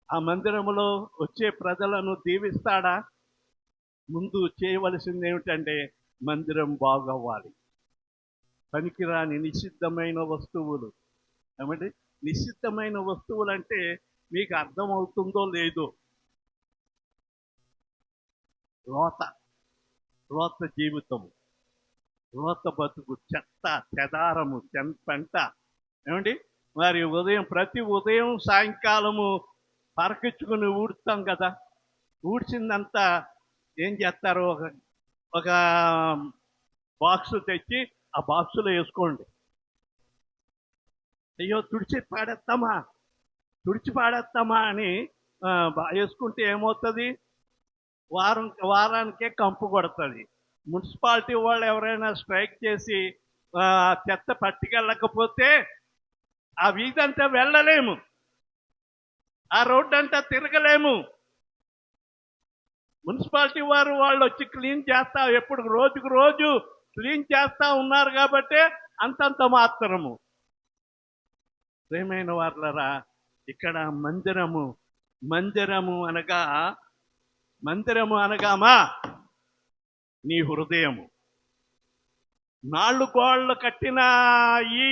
ఆ మందిరములో వచ్చే ప్రజలను దీవిస్తాడా? ముందు చేయవలసింది ఏమిటంటే మందిరం బాగవ్వాలి. పనికిరాని నిషిద్ధమైన వస్తువులు, ఏమంటే నిషిద్ధమైన వస్తువులు అంటే మీకు అర్థమవుతుందో లేదో, రోత జీవితము, రోత బతుకు, చెత్త చెదారము, పెంట, ఏమండి మరి ప్రతి ఉదయం సాయంకాలము పరకించుకుని ఊడుస్తాం కదా. ఊడ్చిందంతా ఏం చేస్తారు? ఒక బాక్స్ తెచ్చి ఆ బాక్సులో వేసుకోండి. అయ్యో తుడిచి పాడేస్తామా అని వేసుకుంటే ఏమవుతుంది? వారానికే కంపు కొడుతుంది. మున్సిపాలిటీ వాళ్ళు ఎవరైనా స్ట్రైక్ చేసి చెత్త పట్టుకెళ్ళకపోతే ఆ వీధంతా వెళ్ళలేము, ఆ రోడ్డు అంతా తిరగలేము. మున్సిపాలిటీ వాళ్ళు వచ్చి క్లీన్ చేస్తా, ఎప్పుడు రోజుకు రోజు క్లీన్ చేస్తా ఉన్నారు కాబట్టి అంతంత మాత్రము. ప్రేమైన వారలారా, ఇక్కడ మందిరము అనగామా నీ హృదయము. 4 గోడలు కట్టిన ఈ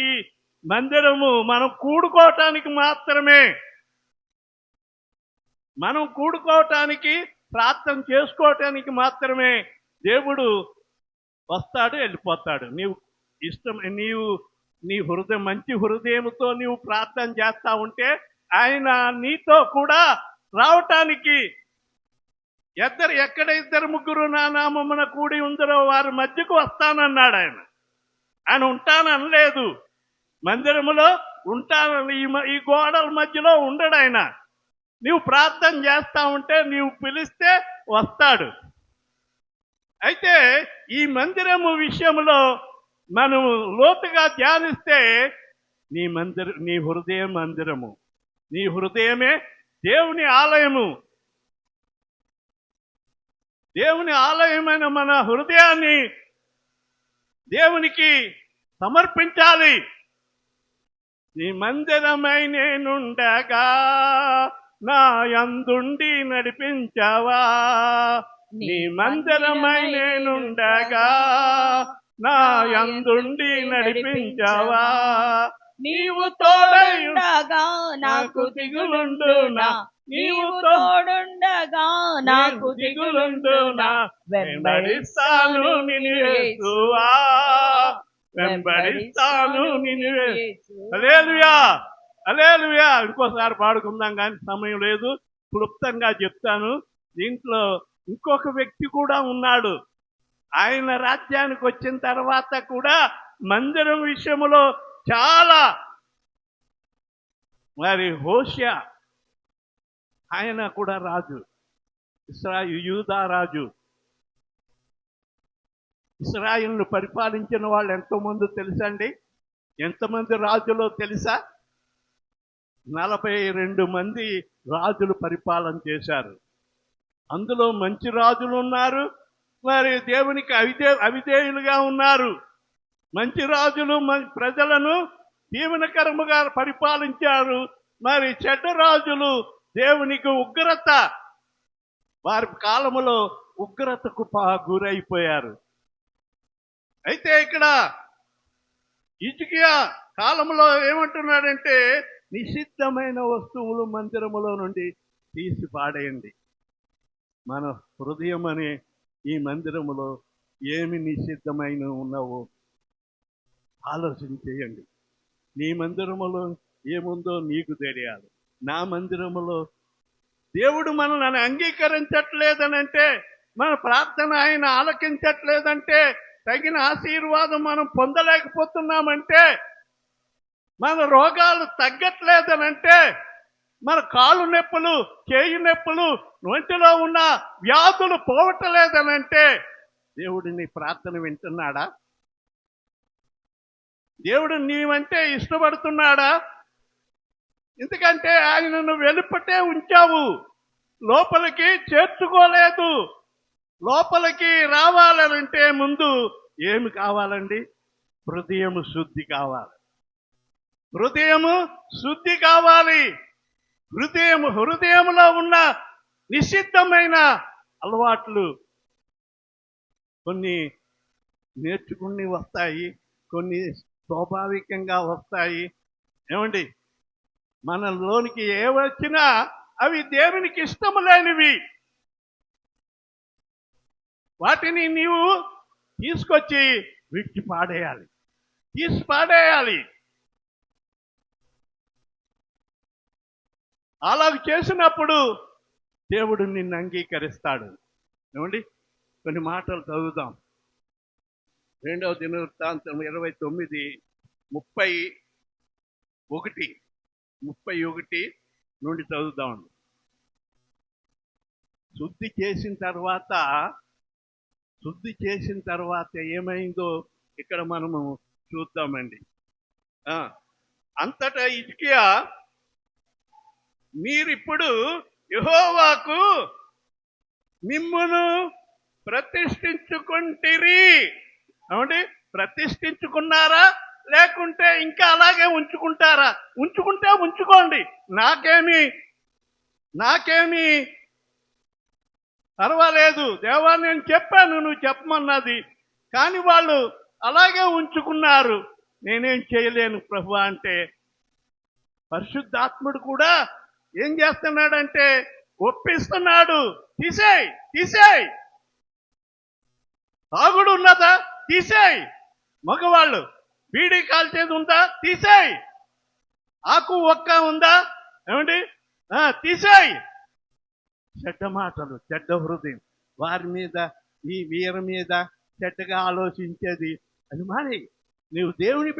మందిరము మనం కూడుకోవటానికి మాత్రమే, మనం కూడుకోవటానికి, ప్రార్థన చేసుకోవటానికి మాత్రమే దేవుడు వస్తాడు, వెళ్ళిపోతాడు. నీ హృదయం మంచి హృదయంతో నీవు ప్రార్థన చేస్తా ఉంటే ఆయన నీతో కూడా రావటానికి, ఎక్కడ 2-3 నా నామమున కూడి ఉందరో వారి మధ్యకు వస్తానన్నాడు ఆయన ఉంటాననలేదు. మందిరములో ఉంటాను, ఈ గోడల మధ్యలో ఉండడు ఆయన. నీవు ప్రార్థన చేస్తా ఉంటే, నీవు పిలిస్తే వస్తాడు. అయితే ఈ మందిరము విషయంలో మనము లోతుగా ధ్యానిస్తే నీ హృదయం మందిరము, నీ హృదయమే దేవుని ఆలయము. దేవుని ఆలయమైన మన హృదయాన్ని దేవునికి సమర్పించాలి. నీ మందిరమై నేనుండగా నా యందుండి నడిపించావా, నీ మందిరమై నేనుండగా నా యందుండి నడిపించావా, నీవు తోడయుండగా నాకు దిగులుండునా, నీవు తోడుండగా నాకు దిగులుండునా, వెంబడిస్తాను నిన్ను యేసువా, వెంబడిస్తాను నిన్ను యేసు. హల్లెలూయా, హల్లెలూయా. ఇంకోసారి పాడుకుందాం కానీ సమయం లేదు, క్లుప్తంగా చెప్తాను. దీంట్లో ఇంకొక వ్యక్తి కూడా ఉన్నాడు. ఆయన రాజ్యానికి వచ్చిన తర్వాత కూడా మందిరం విషయంలో చాలా మరి హోషియా ఆయన కూడా రాజు, యూదా రాజు. ఇశ్రాయేలును పరిపాలించిన వాళ్ళు ఎంతోమంది తెలుసండి? ఎంతమంది రాజులో తెలుసా? 42 మంది రాజులు పరిపాలన చేశారు. అందులో మంచి రాజులు ఉన్నారు, మరి దేవునికి అవిధేయులుగా ఉన్నారు. మంచి రాజులు ప్రజలను దీవెనకరముగా పరిపాలించారు. మరి చెడ్డ రాజులు దేవునికి ఉగ్రత, వారి కాలములో ఉగ్రతకు గురైపోయారు. అయితే ఇక్కడ హిజ్కియా కాలంలో ఏమంటున్నాడంటే, నిషిద్ధమైన వస్తువులు మందిరములో నుండి తీసి పాడేయండి. మన హృదయం అనే ఈ మందిరములో ఏమి నిషిద్ధమైన ఉన్నావో ఆలోచన చేయండి. నీ మందిరములో ఏముందో నీకు తెలియాలి. నా మందిరములో దేవుడు మనల్ని అంగీకరించట్లేదనంటే, మన ప్రార్థన ఆయన ఆలకించట్లేదంటే, తగిన ఆశీర్వాదం మనం పొందలేకపోతున్నామంటే, మన రోగాలు తగ్గట్లేదనంటే, మన కాళ్ళు నొప్పులు, చేయి నొప్పులు, ఒంటిలో ఉన్న వ్యాధులు పోవట్లేదనంటే, దేవుడు నీ ప్రార్థన వింటున్నాడా? దేవుడు నీవంటే ఇష్టపడుతున్నాడా? ఎందుకంటే ఆయనను వెలుపటే ఉంచావు, లోపలికి చేర్చుకోలేదు. లోపలికి రావాలనంటే ముందు ఏమి కావాలండి? హృదయము శుద్ధి కావాలి. హృదయము శుద్ధి కావాలి. హృదయములో ఉన్న నిషిద్ధమైన అలవాట్లు కొన్ని నేర్చుకుని వస్తాయి, కొన్ని స్వాభావికంగా వస్తాయి. ఏమండి, మనలోనికి ఏ వచ్చినా అవి దేవునికి ఇష్టము లేనివి. వాటిని నీవు తీసుకొచ్చి విడిచి పాడేయాలి, తీసి పాడేయాలి. అలా చేసినప్పుడు దేవుడు నిన్ను అంగీకరిస్తాడు. ఏమండి, కొన్ని మాటలు చదువుదాం. 2వ దినవృత్తాంతం 29:31 నుండి చదువుదామండి. శుద్ధి చేసిన తర్వాత ఏమైందో ఇక్కడ మనము చూద్దామండి. అంతటా హిజ్కియా, మీరిప్పుడు యెహోవాకు మిమ్మును ప్రతిష్ఠించుకుంటిరి. అవునండి, ప్రతిష్ఠించుకున్నారా? లేకుంటే ఇంకా అలాగే ఉంచుకుంటారా? ఉంచుకుంటే ఉంచుకోండి, నాకేమి పర్వాలేదు. దేవా, నేను చెప్పాను, నువ్వు చెప్పమన్నది. కానీ వాళ్ళు అలాగే ఉంచుకున్నారు. నేనేం చేయలేను ప్రభువా అంటే, పరిశుద్ధాత్ముడు కూడా ఏం చేస్తున్నాడంటే ఒప్పిస్తున్నాడు. తీసేయ్. తాగుడు ఉన్నదా? తీసేయ్. మగవాళ్ళు బీడీ కాల్చేది ఉందా? తీసేయ్. ఆకు ఒక్క ఉందా? ఏమండి, తీసేయ్. చెడ్డ మాటలు, చెడ్డ హృదయం, వారి మీద, ఈ వీరి మీద చెడ్డగా ఆలోచించేది అది మాని. నీవు దేవుని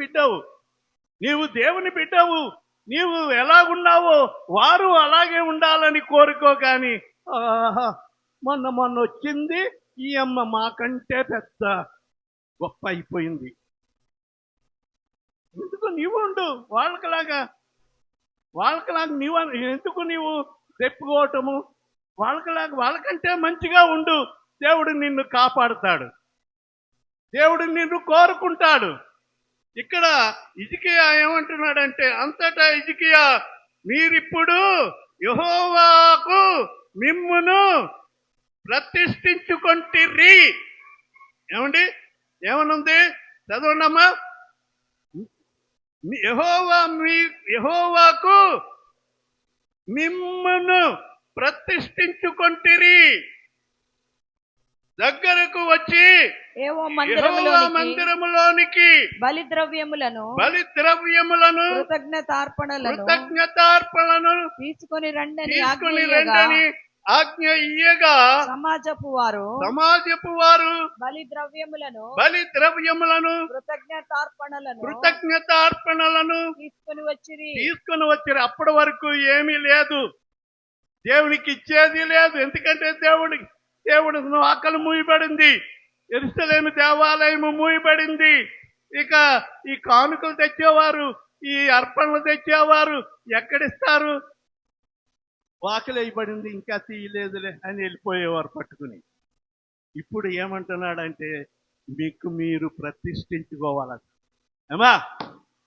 బిడ్డవు, నీవు ఎలాగున్నావో వారు అలాగే ఉండాలని కోరుకో. కానీ మొన్న వచ్చింది ఈ అమ్మ మాకంటే పెద్ద గొప్ప అయిపోయింది. ఎందుకు నీవు ఉండు వాళ్ళకలాగా నీవు ఎందుకు నీవు తెప్పుకోవటము? వాళ్ళకంటే మంచిగా ఉండు. దేవుడు నిన్ను కాపాడుతాడు, దేవుడు నిన్ను కోరుకుంటాడు. ఇక్కడ హిజ్కియా ఏమంటున్నాడంటే, అంతటా హిజ్కియా, మీరిప్పుడు యెహోవాకు మిమ్మును ప్రతిష్ఠించుకొంటిరి. ఏమండి, ఏమనుంది? చదవండమ్మా. యెహోవాకు మిమ్మును ప్రతిష్ఠించుకొంటిరి. దగ్గరకు వచ్చి యెహోవా మందిరములోనికి బలిద్రవ్యములను కృతజ్ఞతార్పణలను తీసుకొని రండని ఆజ్ఞ ఇయ్యగా సమాజపు వారు సమాజపు వారు బలి ద్రవ్యములను బలి ద్రవ్యములను కృతజ్ఞతార్పణలను తీసుకొని వచ్చారు. అప్పటి వరకు ఏమీ లేదు, దేవునికి ఇచ్చేది లేదు. ఎందుకంటే దేవుడు ఆకలి మూయబడింది, యెరూషలేము దేవాలయము మూయబడింది. ఇక ఈ కానుకలు తెచ్చేవారు, ఈ అర్పణలు తెచ్చేవారు ఎక్కడిస్తారు? వాకిలి వేయబడింది, ఇంకా తీయలేదులే అని వెళ్ళిపోయేవారు పట్టుకుని. ఇప్పుడు ఏమంటున్నాడంటే మీకు మీరు ప్రతిష్ఠించుకోవాలి. ఏమా,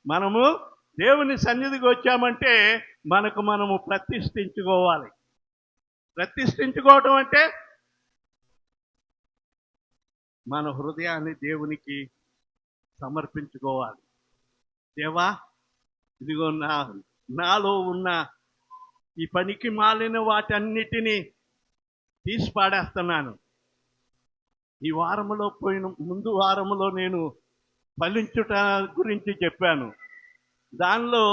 మనము దేవుని సన్నిధికి వచ్చామంటే మనము ప్రతిష్ఠించుకోవాలి. ప్రతిష్ఠించుకోవటం అంటే మన హృదయాన్ని దేవునికి సమర్పించుకోవాలి. దేవా, ఇదిగో నాలో ఉన్న ఈ పనికి మాలిన వాటన్నిటినీ తీసి పాడేస్తున్నాను. ఈ వారములో ముందు వారములో నేను ఫలించుట గురించి చెప్పాను. దానిలో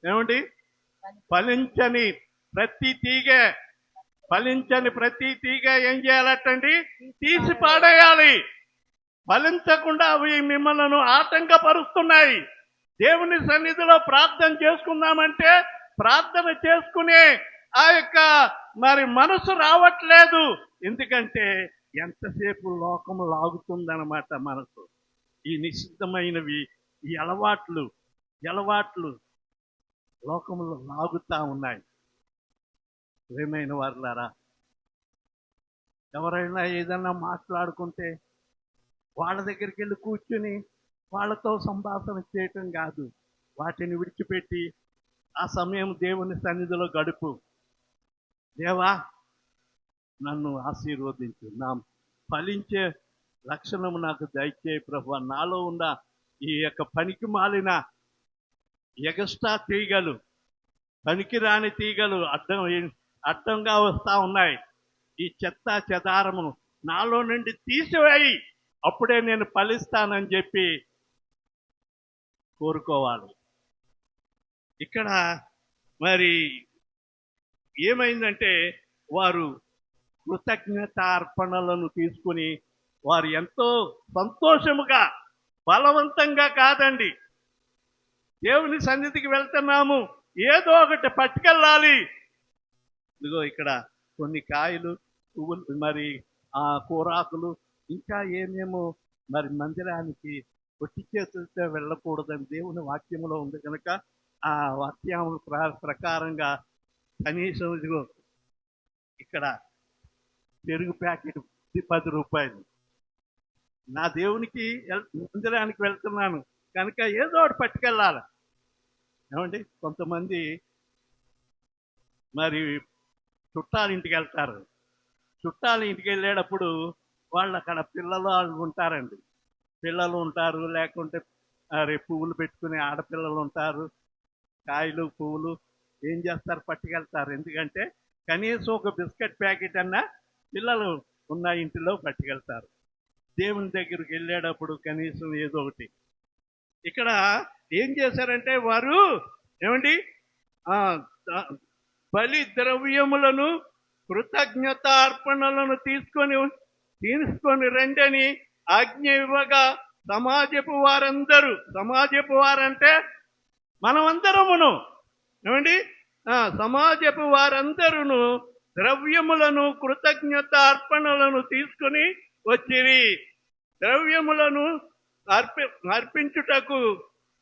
ఏమండి, ఫలించని ప్రతి తీగ ఏం చేయాలటండి? తీసి పాడేయాలి. ఫలించకుండా అవి మిమ్మల్ని ఆటంకపరుస్తున్నాయి. దేవుని సన్నిధిలో ప్రార్థన చేసుకుందామంటే ప్రార్థన చేసుకునే ఆ యొక్క మనసు రావట్లేదు. ఎందుకంటే ఎంతసేపు లోకము లాగుతుందన్నమాట మనసు. ఈ నిషిద్ధమైనవి, ఈ అలవాట్లు లోకములో లాగుతా ఉన్నాయి. ప్రియమైన వారులారా, ఎవరైనా ఏదన్నా మాట్లాడుకుంటే వాళ్ళ దగ్గరికి వెళ్ళి కూర్చుని వాళ్ళతో సంభాషణ చేయటం కాదు, వాటిని విడిచిపెట్టి ఆ సమయం దేవుని సన్నిధిలో గడుపు. దేవా, నన్ను ఆశీర్వదించు, నా ఫలించే లక్షణము నాకు దయచేయి ప్రభువా. నాలో ఉన్న ఈ యొక్క పనికి మాలిన ఎగస్ట్రా తీగలు, పనికిరాని తీగలు అడ్డంగా వస్తా ఉన్నాయి. ఈ చెత్త చెదారమును నాలో నుండి తీసివేయి, అప్పుడే నేను ఫలిస్తానని చెప్పి కోరుకోవాలి. ఇక్కడ ఏమైందంటే వారు కృతజ్ఞతార్పణలను తీసుకుని వారు ఎంతో సంతోషముగా, బలవంతంగా కాదండి, దేవుని సన్నిధికి వెళ్తున్నాము, ఏదో ఒకటి పట్టుకెళ్ళాలి. ఇదిగో ఇక్కడ కొన్ని కాయలు, పువ్వులు, కూరాకులు, ఇంకా ఏమేమో మందిరానికి ఒట్టి చేతులతో వెళ్ళకూడదని దేవుని వాక్యంలో ఉంది కనుక ఆ వాక్యం ప్రకారంగా కనీసం ఇదిగో ఇక్కడ పెరుగు ప్యాకెట్ 10 రూపాయలు. నా దేవునికి మందిరానికి వెళ్తున్నాను కనుక ఏదో ఒకటి పట్టుకెళ్ళాలి. ఏమండి, కొంతమంది చుట్టాల ఇంటికి వెళ్తారు. చుట్టాల ఇంటికి వెళ్ళేటప్పుడు వాళ్ళు అక్కడ పిల్లలు ఉంటారండి. పిల్లలు ఉంటారు, లేకుంటే పువ్వులు పెట్టుకునే ఆడపిల్లలు ఉంటారు. కాయలు, పువ్వులు ఏం చేస్తారు? పట్టుకెళ్తారు. ఎందుకంటే కనీసం ఒక బిస్కెట్ ప్యాకెట్ అన్నా పిల్లలు ఉన్న ఇంటిలో పట్టుకెళ్తారు. దేవుని దగ్గరికి వెళ్ళేటప్పుడు కనీసం ఏదో ఒకటి. ఇక్కడ ఏం చేశారంటే వారు ఏమండి, బలి ద్రవ్యములను, కృతజ్ఞతార్పణలను తీసుకొని రండని ఆజ్ఞ ఇవ్వగా సమాజపు వారంటే మనమందరమును, ఏమండి, సమాజపు వారందరూ ద్రవ్యములను, కృతజ్ఞతార్పణలను తీసుకొని వచ్చిరి. ద్రవ్యములను అర్పించుటకు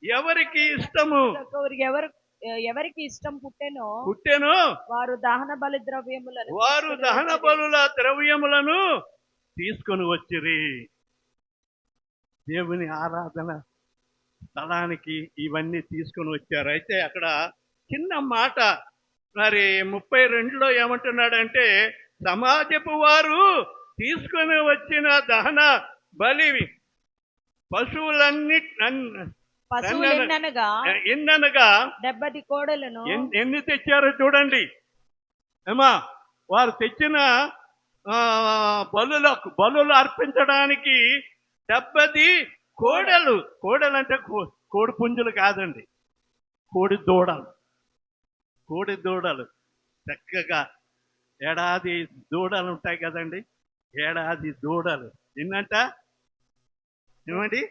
ఎవరికి ఇష్టము, ఎవరికి ఇష్టం పుట్టెనో వారు దహన బలుల ద్రవ్యములను తీసుకొని వచ్చిరి. దేవుని ఆరాధన స్థలానికి ఇవన్నీ తీసుకొని వచ్చారు. అయితే అక్కడ చిన్న మాట 32లో ఏమంటున్నాడంటే, సమాజపు వారు తీసుకొని వచ్చిన దహన బలి పశువులెన్ననగా 70 కోడెలను. ఎన్ని తెచ్చారో చూడండి. ఏమా, వారు తెచ్చిన బలులు అర్పించడానికి 70 కోడెలు. కోడెలంటే కోడి పుంజులు కాదండి, కోడి దూడలు చక్కగా ఏడాది దూడలు ఉంటాయి కదండి, ఏడాది దూడలు ఎన్నంట ఏమండి?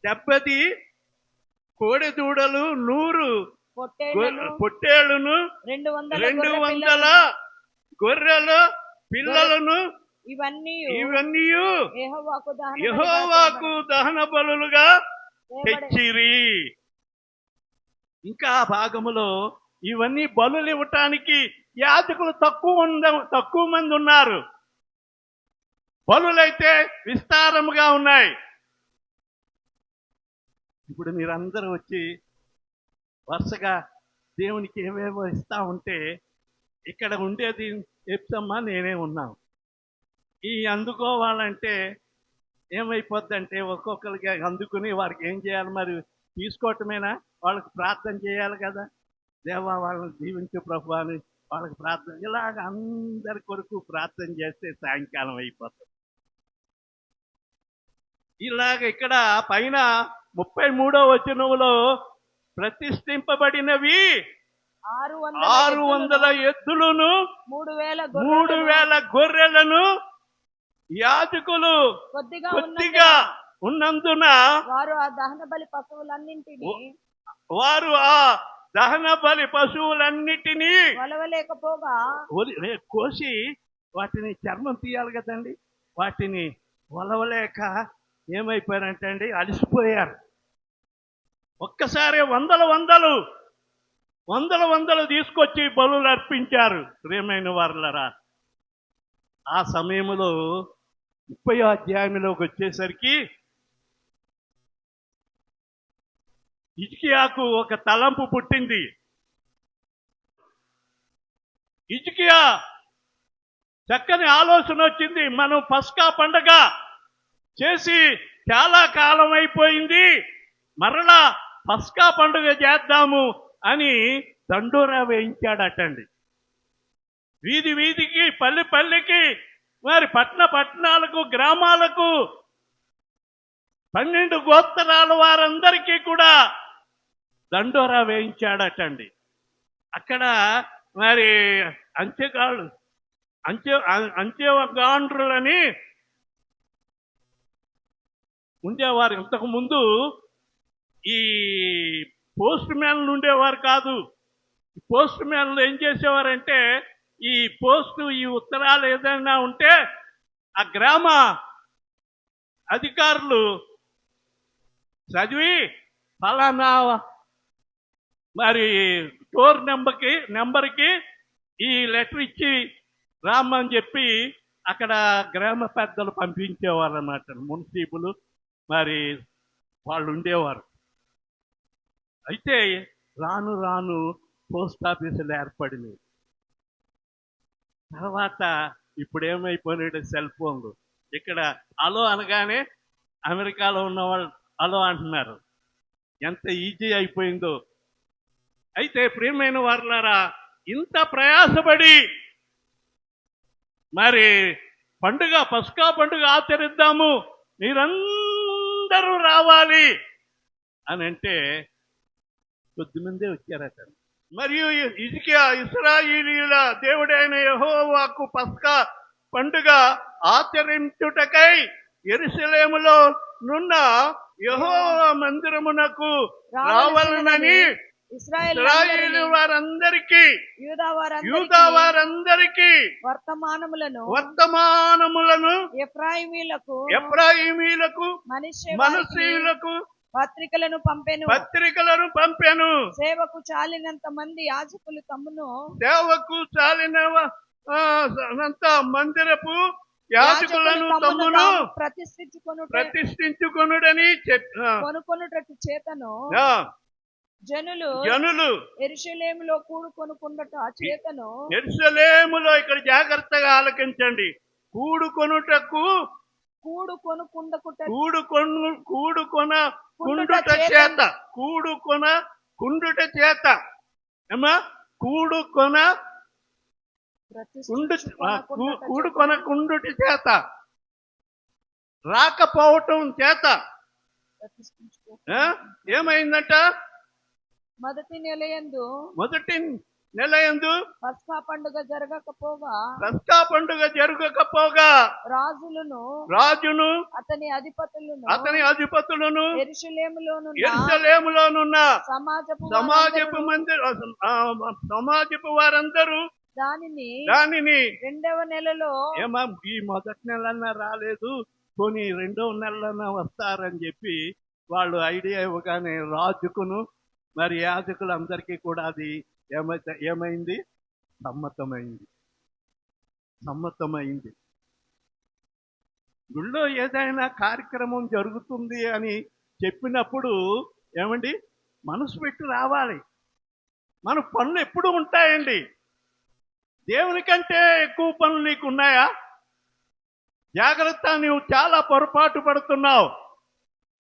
70 కోడి దూడలు, 100 పొట్టేళ్లను, 200 గొర్రెలు పిల్లలను ఇవన్నీ యెహోవాకు దహన బలులుగా తెచ్చిరి. ఇంకా ఆ భాగములో ఇవన్నీ బలులు ఇవ్వటానికి యాజకులు తక్కువ మంది ఉన్నారు. బలులైతే విస్తారముగా ఉన్నాయి. ఇప్పుడు మీరందరూ వచ్చి వరుసగా దేవునికి ఏమేమో ఇస్తా ఉంటే ఇక్కడ ఉండేది చెప్తామ్మా నేనే ఉన్నాను. ఈ అందుకోవాలంటే ఏమైపోద్దంటే ఒక్కొక్కరికి అందుకుని వారికి ఏం చేయాలి, మరి తీసుకోవటమేనా? వాళ్ళకి ప్రార్థన చేయాలి కదా, దేవా వాళ్ళని దీవించు ప్రభు అని వాళ్ళకి ప్రార్థన, ఇలాగ అందరి కొరకు ప్రార్థన చేస్తే సాయంకాలం అయిపోతుంది. ఇలాగ ఇక్కడ పైన 33వ వచనంలో ప్రతిష్ఠింపబడినవి 600 ఎద్దులను, 3000 గొర్రెలను యాజకులు కొద్దిగా ఉన్నందున వారు ఆ దహన బలి పశువులన్నిటినీ వలవలేకపోగా కోసి వాటిని చర్మం తీయాలి కదండి, వాటిని వలవలేక ఏమైపోయారంటే అండి అలసిపోయారు. ఒక్కసారి వందలు తీసుకొచ్చి బలులు అర్పించారు. ప్రియమైన వారలారా, ఆ సమయంలో 30వ అధ్యాయంలోకి వచ్చేసరికి హిజ్కియాకు ఒక తలంపు పుట్టింది. హిజ్కియా చక్కని ఆలోచన వచ్చింది. మనం పస్కా పండగ చేసి చాలా కాలం అయిపోయింది, మరలా పస్కా పండుగ చేద్దాము అని దండోరా వేయించాడటండి. వీధికి పల్లెకి మరి పట్టణాలకు గ్రామాలకు 12 గోత్రాల వారందరికీ కూడా దండోరా వేయించాడటండి. అక్కడ మరి అంచెగాండ్రులని ఉండేవారు. ఇంతకు ముందు ఈ పోస్ట్ మ్యాన్లు ఉండేవారు కాదు. పోస్ట్ మ్యాన్లు ఏం చేసేవారంటే ఈ ఉత్తరాలు ఏదైనా ఉంటే ఆ గ్రామ అధికారులు చదివి ఫలానా మరి డోర్ నెంబర్కి ఈ లెటర్ ఇచ్చి రామ్మని చెప్పి అక్కడ గ్రామ పెద్దలు పంపించేవారు అన్నమాట. మున్సిపులు మరి వాళ్ళు ఉండేవారు. అయితే రాను పోస్ట్ ఆఫీసులు ఏర్పడినాయి. తర్వాత ఇప్పుడు ఏమైపోయినాడు, సెల్ ఫోన్లు. ఇక్కడ అలో అనగానే అమెరికాలో ఉన్న వాళ్ళు అలో అంటున్నారు. ఎంత ఈజీ అయిపోయిందో. అయితే ప్రియమైన వారలారా, ఇంత ప్రయాసపడి మరి పస్కా పండుగ ఆచరిద్దాము, మీరందరూ రావాలి అని అంటే కొద్దిమందే వచ్చారట. మరియు ఇశ్రాయేలీయుల దేవుడైన యెహోవాకు పస్కా పండుగ ఆచరించుటకై యెరూషలేములో నున్న యెహోవా మందిరమునకు రావాలనని ఇశ్రాయేలు వారందరికీ యూదా వారందరికీ వర్తమానములను ఎఫ్రాయిమీలకు మనష్షీయులకు పత్రికలను పంపెను. సేవకు చాలినంత మంది యాజకులు తమ్మును మందిరపు యాజకులను తమ్మును ప్రతిష్ఠించుకొనుడని కొనుకొనుటకు చేతను జనులు యెరూషలేములో కూడుకొనుకుండట చేతను. యెరూషలేములో ఇక్కడ జాగ్రత్తగా ఆలకించండి. కూడుకొనుట చేత ఏమా కూడుకొనకుండుట చేత, రాకపోవటం చేత ఏమైందట? మొదటి నెల యందు పస్కా పండుగ జరగకపోగా పస్కా పండుగ జరగకపోగా రాజులను రాజును అతని అధిపతులను అతని అధిపతులను యెరూషలేములోనున్న యెరూషలేములోనున్న సమాజపు సమాజపు వారందరూ సమాజపు వారందరూ దానిని దానిని రెండవ నెలలో ఏమా ఈ మొదటి నెలన్నా రాలేదు కొని రెండవ నెలన్నా వస్తారని చెప్పి వాళ్ళు ఐడియా ఇవ్వగానే రాజుకును మరి యాజకులందరికీ కూడా అది ఏమైంది సమ్మతమైంది. గుళ్ళో ఏదైనా కార్యక్రమం జరుగుతుంది అని చెప్పినప్పుడు ఏమండి మనసు పెట్టి రావాలి. మన పనులు ఎప్పుడు ఉంటాయండి. దేవుని కంటే ఎక్కువ పనులు నీకు ఉన్నాయా? జాగ్రత్త, నువ్వు చాలా పొరపాటు పడుతున్నావు.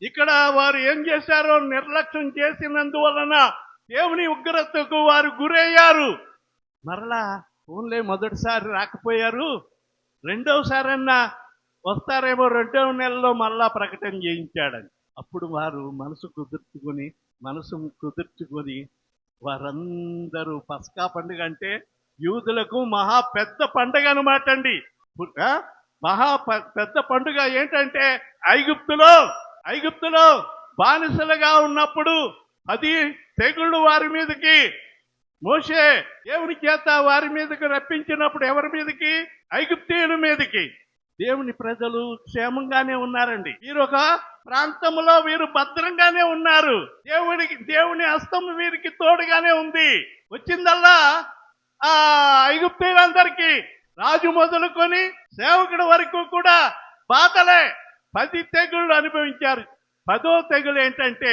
ఇక్కడ వారు ఏం చేశారో నిర్లక్ష్యం చేసినందువలన దేవుని ఉగ్రతకు వారు గురయ్యారు. మరలా ఓన్లే మొదటిసారి రాకపోయారు, రెండవసారన్నా వస్తారేమో, రెండవ నెలలో మళ్ళా ప్రకటన చేయించాడని. అప్పుడు వారు మనసు కుదుర్చుకొని వారందరూ పస్కా పండుగ అంటే యూదులకు మహా పెద్ద పండుగ అనమాట అండి. మహా పెద్ద పండుగ ఏంటంటే ఐగుప్తులో బానిసలుగా ఉన్నప్పుడు 10 తెగుళ్ళు వారి మీదకి మోషే దేవుని చేత వారి మీదకి రప్పించినప్పుడు ఎవరి మీదకి? ఐగుప్తీయుల మీదకి. దేవుని ప్రజలు క్షేమంగానే ఉన్నారండి. వీరొక ప్రాంతంలో వీరు భద్రంగానే ఉన్నారు. దేవుని హస్తం వీరికి తోడుగానే ఉంది. వచ్చిందల్లా ఆ ఐగుప్తీయులందరికీ రాజు మొదలుకొని సేవకుడి వరకు కూడా బాధలే. 10 తెగుళ్ళు అనుభవించారు. 10వ తెగులు ఏంటంటే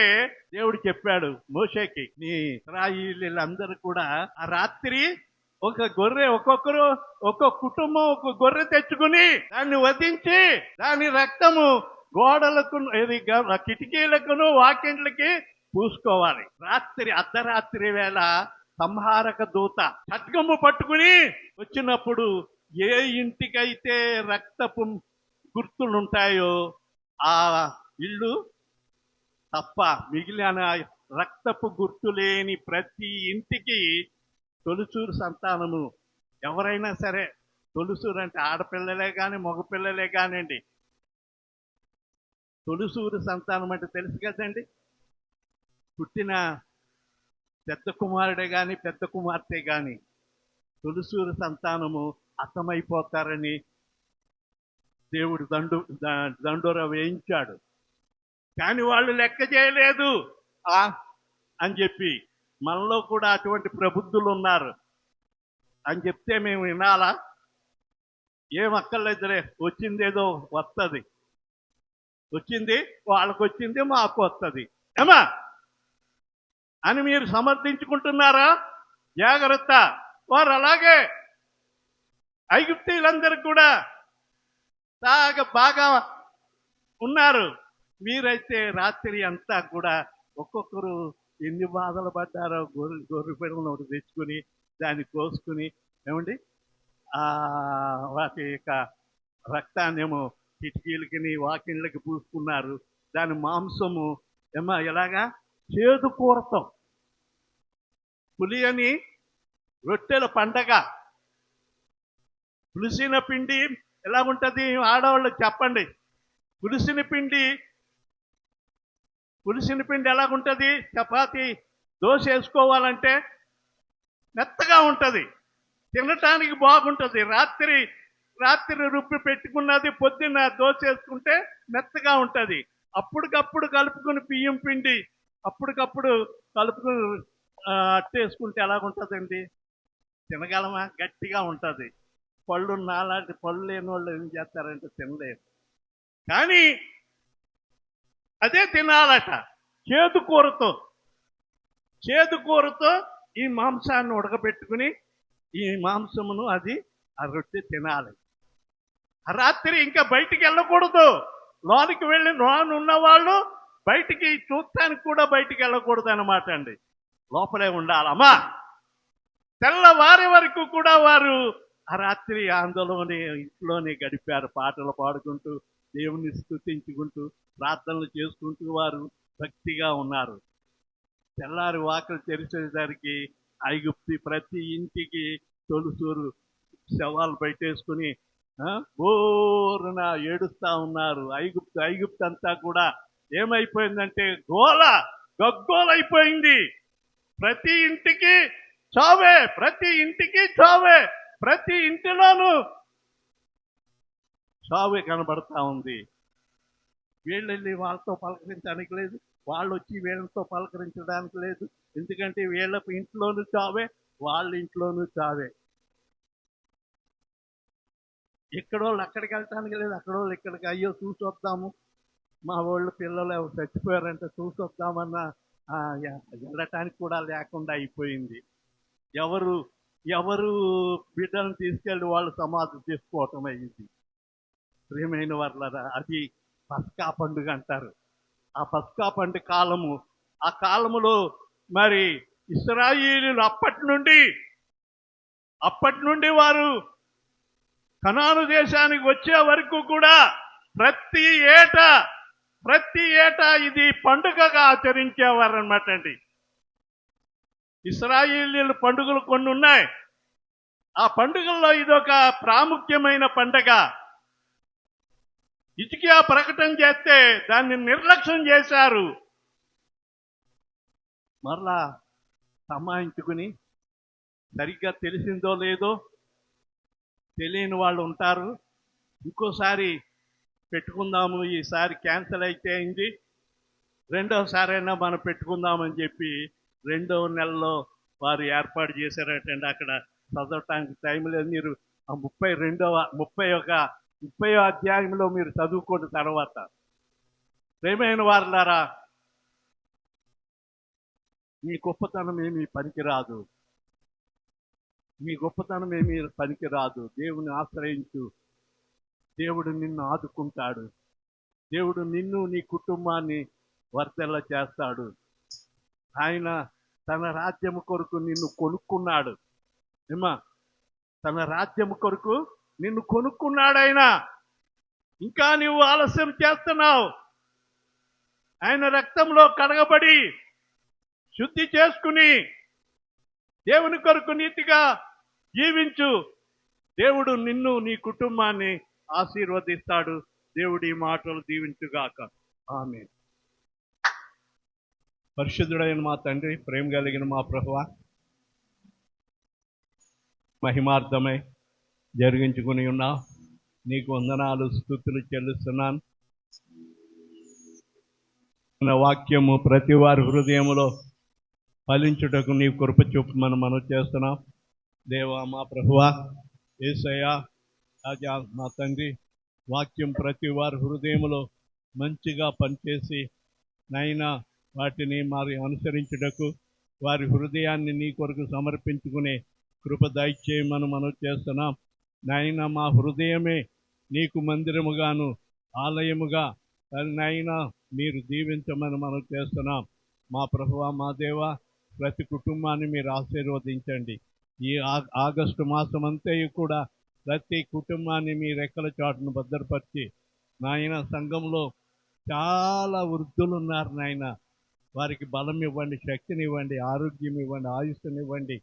దేవుడు చెప్పాడు మోషేకి, నీ ఇశ్రాయేలీయులందరూ కూడా ఆ రాత్రి ఒక గొర్రె, ఒక్కొక్క కుటుంబం ఒక గొర్రె తెచ్చుకుని దాన్ని వధించి దాని రక్తము గోడలకు, కిటికీలకును వాకిండ్లకి పూసుకోవాలి. అర్ధరాత్రి వేళ సంహారక దూత ఖడ్గము పట్టుకుని వచ్చినప్పుడు ఏ ఇంటికైతే రక్తపు గుర్తులుంటాయో ఆ ఇల్లు తప్ప మిగిలిన రక్తపు గుర్తు లేని ప్రతి ఇంటికి తొలిచూరు సంతానము ఎవరైనా సరే, తొలిసూరు అంటే ఆడపిల్లలే కానీ మగపిల్లలే కానివ్వండి, తొలిసూరు సంతానం అంటే తెలుసు కదండి. పుట్టిన పెద్ద కుమారుడే కానీ పెద్ద కుమార్తె కానీ తొలిసూరు సంతానము అర్థమైపోతారని దేవుడు దండోర వేయించాడు. కానీ వాళ్ళు లెక్క చేయలేదు అని చెప్పి మనలో కూడా అటువంటి ప్రబుద్ధులు ఉన్నారు అని చెప్తే మేము వినాలా? ఏం అక్కర్లేదులే, వచ్చిందేదో వస్తుంది, వచ్చింది వాళ్ళకు వచ్చింది మాకు వస్తుంది ఏమా అని మీరు సమర్థించుకుంటున్నారా? జాగ్రత్త. వారు అలాగే ఐగుప్తీయులందరూ కూడా బాగా ఉన్నారు. మీరైతే రాత్రి అంతా కూడా ఒక్కొక్కరు ఎన్ని బాధలు పడ్డారో. గొర్రె పిల్లలను ఒకటి తెచ్చుకుని దాన్ని కోసుకుని ఏమండి వాటి యొక్క రక్తాన్నేమో కిటికీలకి వాకిళ్ళకి పూసుకున్నారు. దాని మాంసము ఎలాగా చేదు కూరతో, పులియని రొట్టెల పండగ, పులిసిన పిండి ఎలా ఉంటుంది? ఆడవాళ్ళకి చెప్పండి. పులిసిన పిండి ఎలాగుంటుంది? చపాతి దోశ వేసుకోవాలంటే మెత్తగా ఉంటుంది, తినటానికి బాగుంటుంది. రాత్రి రుబ్బి పెట్టుకున్నది పొద్దున్న దోశ వేసుకుంటే మెత్తగా ఉంటుంది. అప్పటికప్పుడు కలుపుకుని బియ్యం పిండి అప్పటికప్పుడు కలుపుకుని అట్టేసుకుంటే ఎలాగుంటుందండి? తినగలమా? గట్టిగా ఉంటుంది. పళ్ళు నాలాంటి పళ్ళు లేని వాళ్ళు ఏం చేస్తారంటే తినలేరు. కానీ అదే తినాలట చేదు కూరతో ఈ మాంసాన్ని ఉడకబెట్టుకుని ఈ మాంసమును ఆ రొట్టె తినాలి. ఆ రాత్రి ఇంకా బయటికి వెళ్ళకూడదు. లోనికి వెళ్ళి లోన ఉన్నవాళ్ళు బయటికి చూస్తానికి కూడా బయటికి వెళ్ళకూడదు అన్నమాట అండి. లోపలే ఉండాలమ్మా. తెల్లవారి వరకు కూడా వారు ఆ రాత్రి ఇంట్లోనే గడిపారు. పాటలు పాడుకుంటూ, దేవుని స్తుతించుకుంటూ, ప్రార్థనలు చేసుకుంటూ వారు భక్తిగా ఉన్నారు. తెల్లారి వాకిలు తెరిచేసరికి ఐగుప్తి ప్రతి ఇంటికి తొలుసూరు శవాలు బయటేసుకుని బోరున ఏడుస్తా ఉన్నారు. ఐగుప్తు అంతా కూడా ఏమైపోయిందంటే గగ్గోలైపోయింది. ప్రతి ఇంటికి చావే, ప్రతి ఇంటికి చావే, ప్రతి ఇంటిలోనూ చావే కనబడతా ఉంది. వీళ్ళెళ్ళి వాళ్ళతో పలకరించడానికి లేదు, వాళ్ళు వచ్చి వీళ్ళతో పలకరించడానికి లేదు. ఎందుకంటే వీళ్ళ ఇంట్లోనూ చావే, వాళ్ళ ఇంట్లోనూ చావే. ఇక్కడోళ్ళు అక్కడికి వెళ్ళటానికి లేదు, అక్కడోళ్ళు ఇక్కడికి అయ్యో చూసి వద్దాము, మా వాళ్ళు పిల్లలు ఎవరు చచ్చిపోయారంటే చూసి వద్దామన్న వెళ్ళటానికి కూడా లేకుండా అయిపోయింది. ఎవరు బిడ్డలను తీసుకెళ్ళి వాళ్ళు సమాధి చేసుకోవటం అయింది. ప్రియమైన వాళ్ళరా, అది పస్కా పండుగ అంటారు. ఆ పస్కా పండుగ కాలము, ఆ కాలములో మరి ఇశ్రాయేలీయులు అప్పటి నుండి వారు కనాను దేశానికి వచ్చే వరకు కూడా ప్రతి ఏటా ఇది పండుగగా ఆచరించేవారన్నమాట అండి. ఇశ్రాయేలీయుల పండుగలు కొన్ని ఉన్నాయి. ఆ పండుగల్లో ఇదొక ప్రాముఖ్యమైన పండగ. హిజ్కియా ప్రకటన చేస్తే దాన్ని నిర్లక్ష్యం చేశారు. మరలా సమాయించుకుని సరిగ్గా తెలిసిందో లేదో తెలియని వాళ్ళు ఉంటారు. ఇంకోసారి పెట్టుకుందాము, ఈసారి క్యాన్సిల్ అయితే అయింది, రెండోసారైనా మనం పెట్టుకుందామని చెప్పి 2వ నెలలో వారు ఏర్పాటు చేశారటండి. అక్కడ చదవటానికి టైం లేదు. మీరు ఆ 30వ అధ్యాయంలో మీరు చదువుకోండి తర్వాత. ప్రేమైన వారులారా, మీ గొప్పతనం ఏమీ పనికిరాదు, మీ గొప్పతనం ఏమీ పనికిరాదు. దేవుని ఆశ్రయించు, దేవుడు నిన్ను ఆదుకుంటాడు, దేవుడు నిన్ను నీ కుటుంబాన్ని వర్ధెల్ల చేస్తాడు. ఆయన తన రాజ్యము కొరకు నిన్ను కొనుక్కున్నాడు. తన రాజ్యము కొరకు నిన్ను కొనుక్కున్నాడు ఆయన. ఇంకా నువ్వు ఆలస్యం చేస్తున్నావు. ఆయన రక్తంలో కడగబడి శుద్ధి చేసుకుని దేవుని కొరకు నీతిగా జీవించు. దేవుడు నిన్ను నీ కుటుంబాన్ని ఆశీర్వదిస్తాడు. దేవుడి మాటలు దీవించుగాక. ఆమేన్. పరిశుద్ధుడైన మా తండ్రి, ప్రేమ కలిగిన మా ప్రభువా, మహిమార్థమై జరిగించుకుని ఉన్నావు. నీకు వందనాలు, స్తుతులు చెల్లిస్తున్నాను. వాక్యము ప్రతి వారి హృదయములో ఫలించుటకు నీ కృప చూపమని మనం చేస్తున్నాం. దేవా మా ప్రభువా, యేసయ్యా, రాజా మా తండ్రి, వాక్యం ప్రతి వారి హృదయములో మంచిగా పనిచేసి నాయనా వాటిని మరి అనుసరించుటకు వారి హృదయాన్ని నీ కొరకు సమర్పించుకునే కృప దయచేయమని మనం చేస్తున్నాం. నాయనా మా హృదయమే నీకు మందిరముగాను ఆలయముగా నాయనా మీరు దీవించమని మనం చేస్తున్నాం. మా ప్రభువా, మా దేవా, ప్రతి కుటుంబాన్ని మీరు ఆశీర్వదించండి. ఈ ఆగస్టు మాసం అంతయు కూడా ప్రతి కుటుంబాన్ని మీ రెక్కల చాటును భద్రపరిచి నాయన సంఘంలో చాలా వృద్ధులు ఉన్నారు నాయన, వారికి బలం ఇవ్వండి, శక్తిని ఇవ్వండి, ఆరోగ్యం ఇవ్వండి, ఆయుష్నివ్వండి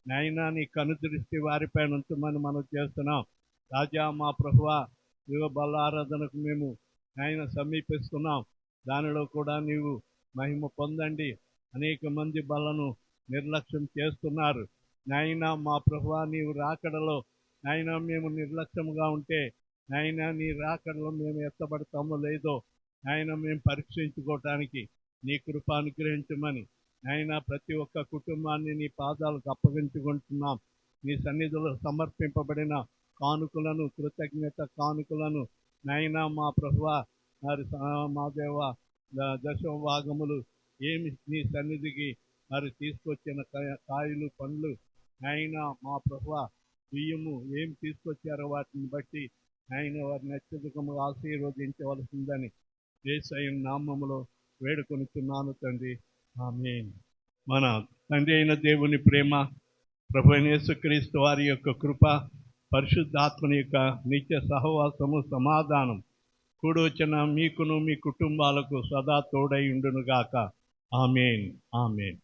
నాయన. నీ కనుదృష్టి వారిపైన ఉంచమని మనం చేస్తున్నాం. రాజా మా ప్రభువా, యువ బలారాధనకు మేము నాయన సమీపిస్తున్నాం. దానిలో కూడా నీవు మహిమ పొందండి. అనేక మంది బలను నిర్లక్ష్యం చేస్తున్నారు నాయన. మా ప్రభువా, నీవు రాకడలో నాయన మేము నిర్లక్ష్యంగా ఉంటే నాయన నీ రాకడలో మేము ఎత్తబడతామో లేదో నాయన మేము పరీక్షించుకోవటానికి నీ కృప అనుగ్రహించమని నాయన ప్రతి ఒక్క కుటుంబాన్ని నీ పాదాలకు అప్పగించుకుంటున్నాం. నీ సన్నిధిలో సమర్పింపబడిన కానుకలను, కృతజ్ఞత కానుకలను నాయన మా ప్రభువా, మరి మా దేవ దశమ భాగములు ఏమి నీ సన్నిధికి మరి తీసుకొచ్చిన కాయలు, పండ్లు నాయన మా ప్రభువా, బియ్యము ఏం తీసుకొచ్చారో వాటిని బట్టి ఆయన వారిని అత్యధికముగా ఆశీర్వదించవలసిందని యేసయ్య నామములో వేడుకొనుచున్నాను తండ్రి. ఆమేన్. మన తండ్రి అయిన దేవుని ప్రేమ, ప్రభు అయిన యేసుక్రీస్తు వారి యొక్క కృప, పరిశుద్ధాత్మని యొక్క నిత్య సహవాసము, సమాధానం కూడొచ్చిన మీకును మీ కుటుంబాలకు సదా తోడై ఉండునుగాక. ఆమేన్. ఆమేన్.